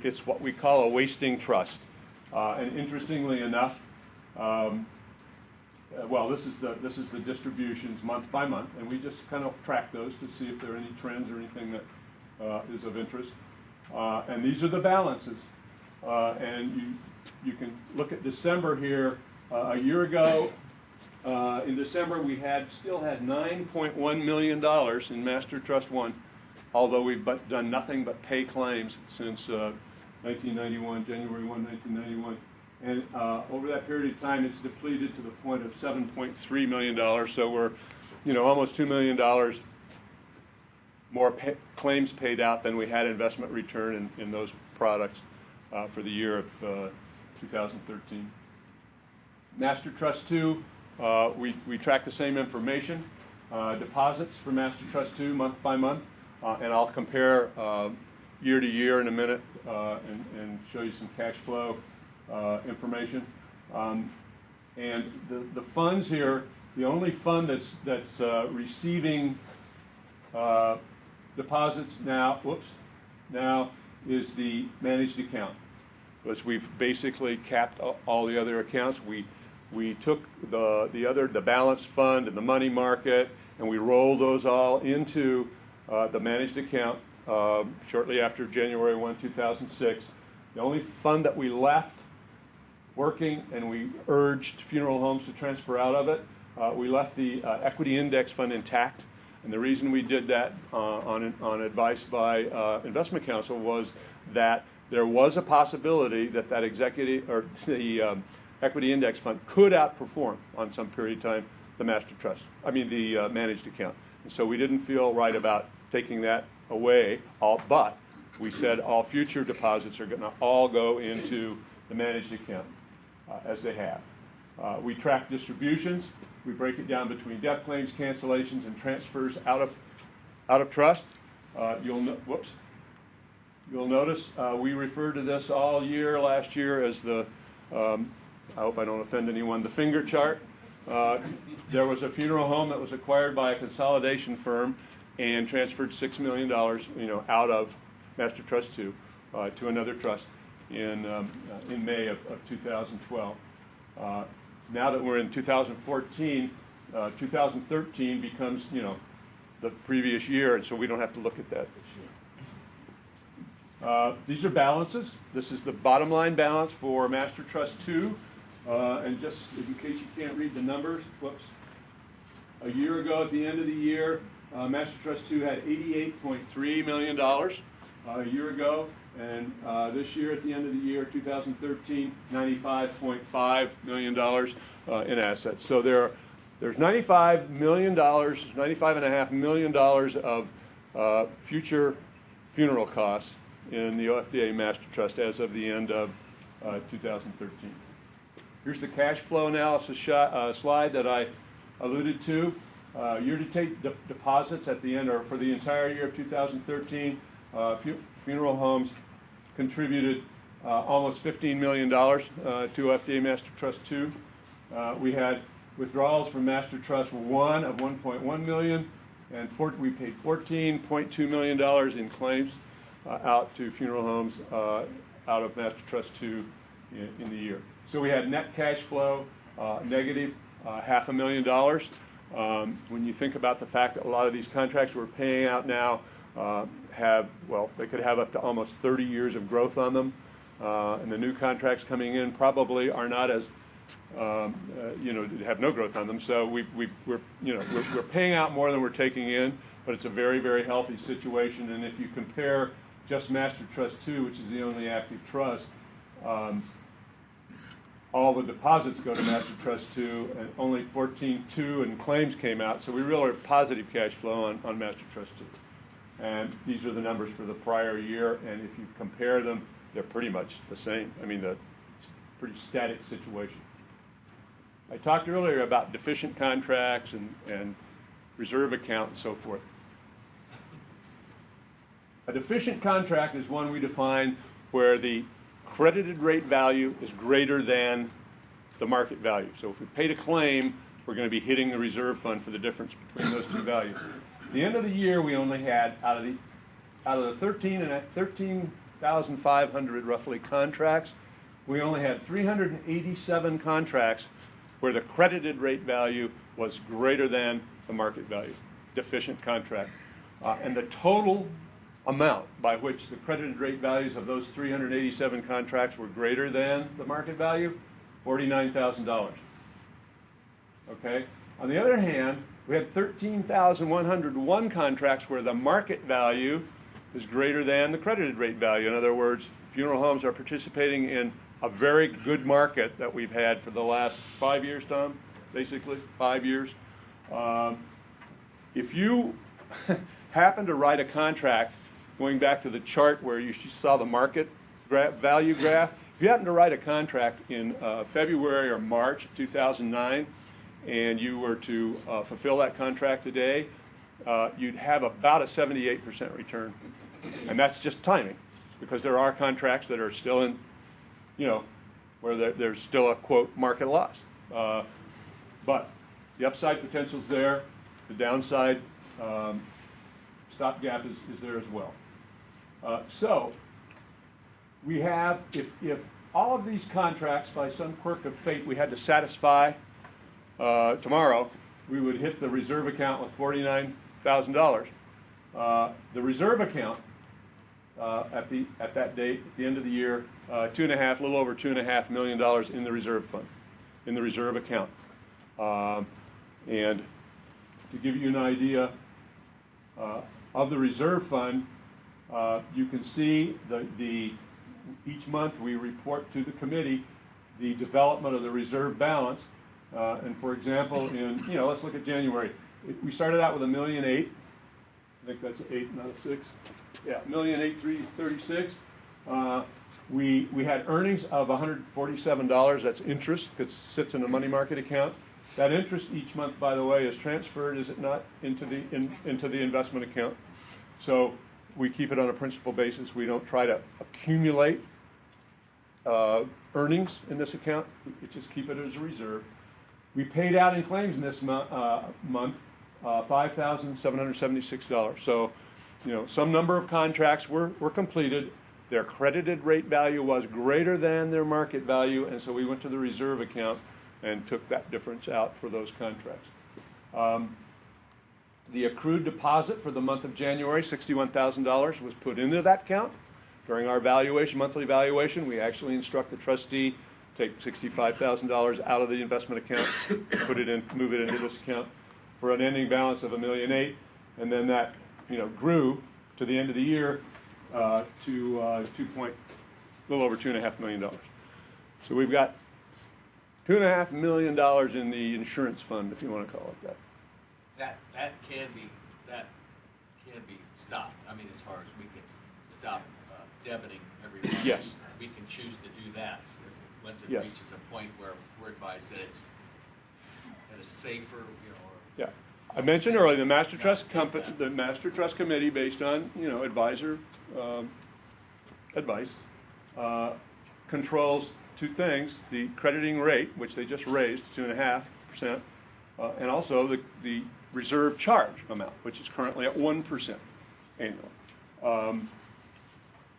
I: it's what we call a wasting trust. And interestingly enough, this is the distributions month by month, and we just kind of track those to see if there are any trends or anything that is of interest. And these are the balances. And you can look at December here. A year ago, in December, we still had $9.1 million in Master Trust 1, although we've done nothing but pay claims since 1991, January 1, 1991. And over that period of time, it's depleted to the point of $7.3 million. So we're, almost $2 million more claims paid out than we had investment return in those products. for the year of 2013. Master Trust 2, we track the same information, deposits for Master Trust 2 month by month, and I'll compare year to year in a minute and show you some cash flow information. And the funds here, the only fund that's receiving deposits now, now is the managed account. Because we've basically capped all the other accounts. We took the balanced fund and the money market, and we rolled those all into the managed account shortly after January 1, 2006. The only fund that we left working, and we urged funeral homes to transfer out of it, we left the equity index fund intact. And the reason we did that on advice by investment counsel was that there was a possibility that executive or the equity index fund could outperform on some period of time the the managed account. And so we didn't feel right about taking that away, but we said all future deposits are going to all go into the managed account as they have. We track distributions. We break it down between death claims, cancellations, and transfers out of trust. You'll notice we referred to this all year last year as the, I hope I don't offend anyone, the finger chart. There was a funeral home that was acquired by a consolidation firm and transferred $6 million, out of Master Trust 2 to another trust in May of 2012. Now that we're in 2014, 2013 becomes, the previous year, and so we don't have to look at that this year. These are balances. This is the bottom line balance for Master Trust 2. And just in case you can't read the numbers, a year ago at the end of the year, Master Trust 2 had $88.3 million a year ago, and this year at the end of the year, 2013, $95.5 million in assets. So there's $95 million, $95.5 million of future funeral costs in the OFDA Master Trust as of the end of 2013. Here's the cash flow analysis slide that I alluded to. Year-to-date deposits at the end, or for the entire year of 2013, funeral homes contributed almost $15 million to OFDA Master Trust 2. We had withdrawals from Master Trust 1 of $1.1 million, and we paid $14.2 million in claims out to funeral homes out of Master Trust 2 in the year. So we had net cash flow negative $500,000. When you think about the fact that a lot of these contracts we're paying out now they could have up to almost 30 years of growth on them, and the new contracts coming in probably are not as, have no growth on them. So we're paying out more than we're taking in, but it's a very, very healthy situation. And if you compare just Master Trust 2, which is the only active trust, all the deposits go to Master Trust 2, and only 14.2 in claims came out. So we really are positive cash flow on Master Trust 2. And these are the numbers for the prior year, and if you compare them, they're pretty much the same. I mean, it's a pretty static situation. I talked earlier about deficient contracts and reserve account and so forth. A deficient contract is one we define where the credited rate value is greater than the market value. So if we paid a claim, we're going to be hitting the reserve fund for the difference between those two values. At the end of the year, we only had, out of the 13,500 roughly contracts, we only had 387 contracts where the credited rate value was greater than the market value, deficient contract. And the total amount by which the credited rate values of those 387 contracts were greater than the market value, $49,000. Okay? On the other hand, we had 13,101 contracts where the market value is greater than the credited rate value. In other words, funeral homes are participating in a very good market that we've had for the last 5 years, Tom, basically, 5 years. If you happen to write a contract, going back to the chart where you saw the market value graph. If you happen to write a contract in February or March of 2009, and you were to fulfill that contract today, you'd have about a 78% return. And that's just timing, because there are contracts that are still in, where there's still a, quote, market loss. But the upside potential's there. The downside stopgap is there as well. So we have, if all of these contracts, by some quirk of fate, we had to satisfy tomorrow, we would hit the reserve account with $49,000. The reserve account at that date, at the end of the year, a little over $2.5 million in the reserve fund, in the reserve account. And to give you an idea of the reserve fund, you can see each month we report to the committee the development of the reserve balance. And for example, let's look at January. We started out with $1.8 million. I think that's 8, not a 6. Yeah, $1,836,000. We had earnings of $147. That's interest because it sits in a money market account. That interest each month, by the way, is transferred, is it not, into the investment account. So we keep it on a principal basis. We don't try to accumulate earnings in this account. We just keep it as a reserve. We paid out in claims in this month $5,776. So, some number of contracts were completed. Their credited rate value was greater than their market value, and so we went to the reserve account and took that difference out for those contracts. The accrued deposit for the month of January, $61,000, was put into that account. During our monthly valuation, we actually instruct the trustee take $65,000 out of the investment account, move it into this account for an ending balance of $1.8 million, and then that grew to the end of the year to a little over $2.5 million. So we've got $2.5 million in the insurance fund, if you want to call it that.
A: That can be stopped. I mean, as far as we can stop debiting every month.
I: Yes.
A: We can choose to do that once it
I: Yes.
A: reaches a point where we're advised that it's at a safer,
I: Yeah. I mentioned earlier the Master Trust Committee, based on advisor advice, controls two things: the crediting rate, which they just raised 2.5%, and also the reserve charge amount, which is currently at 1% annually.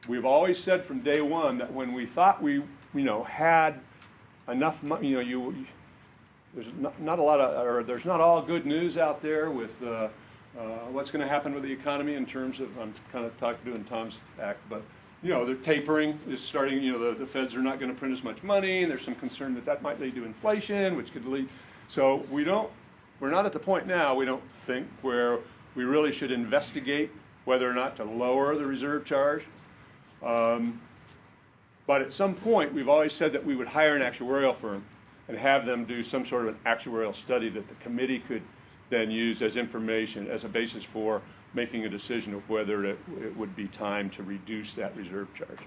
I: We've always said from day one that when we thought we had enough money, there's not a lot of, or there's not all good news out there with what's going to happen with the economy in terms of, I'm kind of doing Tom's act, but the tapering is starting. The feds are not going to print as much money, and there's some concern that might lead to inflation, which could lead. So we're not at the point now, we don't think, where we really should investigate whether or not to lower the reserve charge. But at some point, we've always said that we would hire an actuarial firm and have them do some sort of an actuarial study that the committee could then use as information, as a basis for making a decision of whether it would be time to reduce that reserve charge.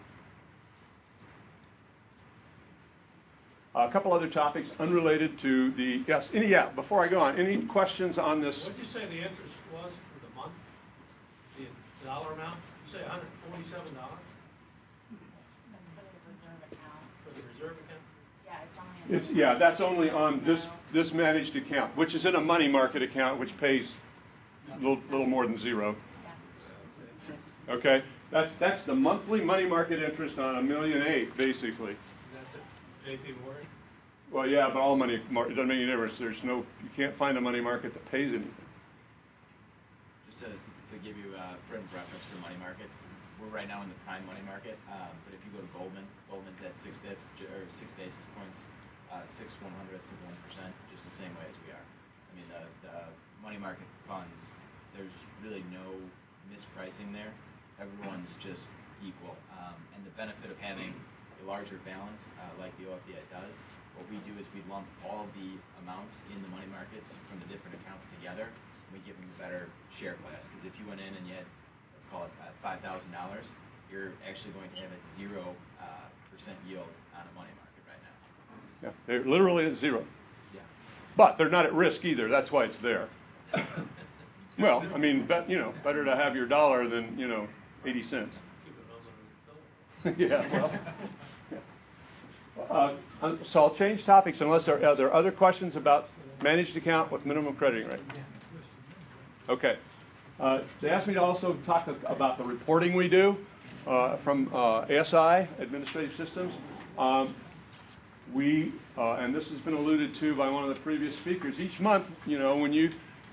I: A couple other topics unrelated to the, before I go on, any questions on this?
K: What did you say the interest was for the month? The dollar amount? You say $147?
E: That's for the reserve account.
K: For the reserve account?
E: Yeah, it's only.
I: That's only on this managed account, which is in a money market account, which pays a little more than zero. Okay, that's the monthly money market interest on $1.8 million, basically.
K: That's it. JP Morgan?
I: Well, yeah, but all money market, it doesn't make any difference. You can't find a money market that pays anything.
F: Just to give you a frame of reference for money markets, we're right now in the prime money market. But if you go to Goldman's at 6 basis points, 6/100, 1%, just the same way as we are. I mean, the money market funds, there's really no mispricing there. Everyone's just equal. And the benefit of having a larger balance, like the OFDA does, what we do is we lump all of the amounts in the money markets from the different accounts together, and we give them a better share class. Because if you went in and you had, let's call it $5,000, you're actually going to have a zero yield on a money market right now.
I: Yeah, they're literally at zero.
F: Yeah.
I: But they're not at risk either. That's why it's there. Well, I mean, better to have your dollar than 80 cents.
K: Keep it
I: Yeah, well. Yeah. So I'll change topics unless there are other questions about managed account with minimum crediting rate. Okay. They asked me to also talk about the reporting we do from ASI, Administrative Systems. And this has been alluded to by one of the previous speakers, each month, when you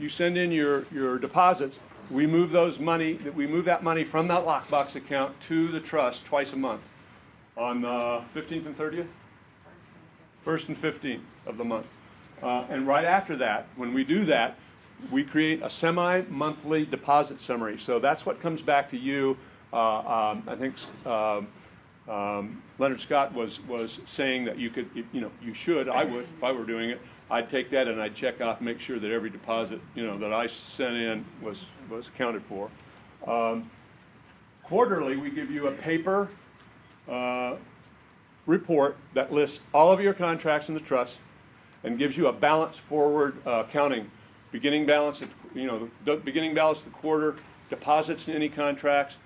I: send in your deposits, we move that money from that lockbox account to the trust twice a month on the 15th and 30th? 1st and 15th of the month. And right after that, when we do that, we create a semi-monthly deposit summary. So that's what comes back to you. I think Leonard Scott was saying that you could, you should, I would, if I were doing it, I'd take that and I'd check off, make sure that every deposit, that I sent in was accounted for. Quarterly, we give you a paper report that lists all of your contracts in the trust and gives you a balance forward accounting. Beginning balance, the beginning balance of the quarter, deposits in any contracts,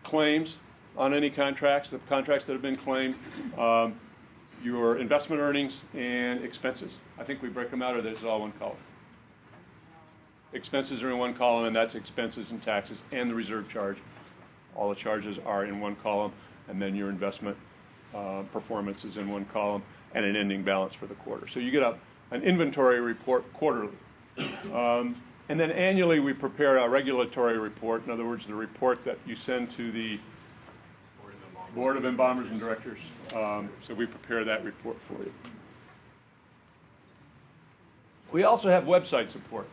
I: claims on any contracts, the contracts that have been claimed, your investment earnings, and expenses. I think we break them out, or there's all one column. Expenses are in one column, and that's expenses and taxes and the reserve charge. All the charges are in one column, and then your investment performance is in one column, and an ending balance for the quarter. So you get an inventory report quarterly. And then annually we prepare a regulatory report, in other words, the report that you send to the Board of Embalmers and Directors. So we prepare that report for you. We also have website support.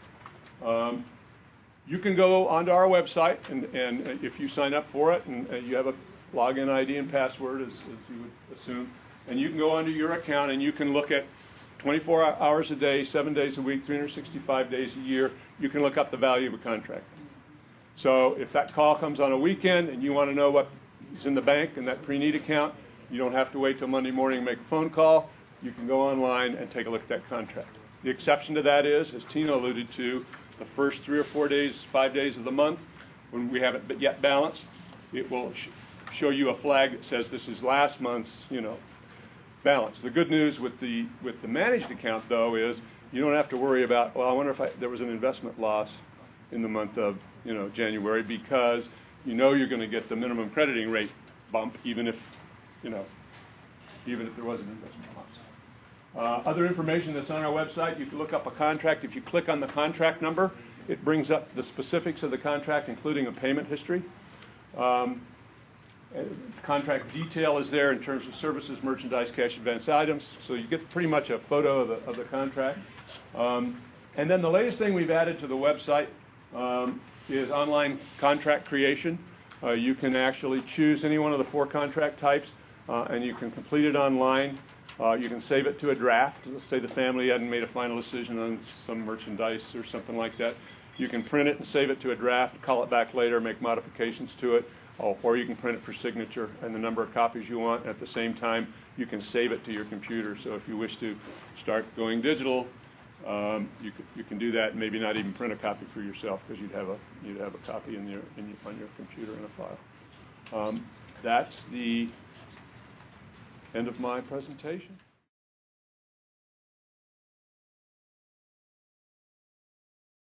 I: You can go onto our website, and if you sign up for it, and you have a login ID and password, as you would assume, and you can go onto your account and you can look at 24 hours a day, 7 days a week, 365 days a year, you can look up the value of a contract. So if that call comes on a weekend and you want to know what is in the bank in that Preneed account, you don't have to wait till Monday morning and make a phone call. You can go online and take a look at that contract. The exception to that is, as Tina alluded to, the first 3 or 4 days, 5 days of the month, when we haven't yet balanced, it will show you a flag that says this is last month's, balance. The good news with the managed account, though, is you don't have to worry about, well, I wonder if there was an investment loss in the month of January, because you're going to get the minimum crediting rate bump, even if there was an investment loss. Other information that's on our website, you can look up a contract. If you click on the contract number, it brings up the specifics of the contract, including a payment history. Contract detail is there in terms of services, merchandise, cash advance items, so you get pretty much a photo of the contract. And then the latest thing we've added to the website is online contract creation. You can actually choose any one of the 4 contract types, and you can complete it online. You can save it to a draft. Let's say the family hadn't made a final decision on some merchandise or something like that. You can print it and save it to a draft, call it back later, make modifications to it. Or you can print it for signature and the number of copies you want. At the same time, you can save it to your computer. So if you wish to start going digital, you can do that, and maybe not even print a copy for yourself, because you'd have a copy on your computer in a file. That's the end of my presentation.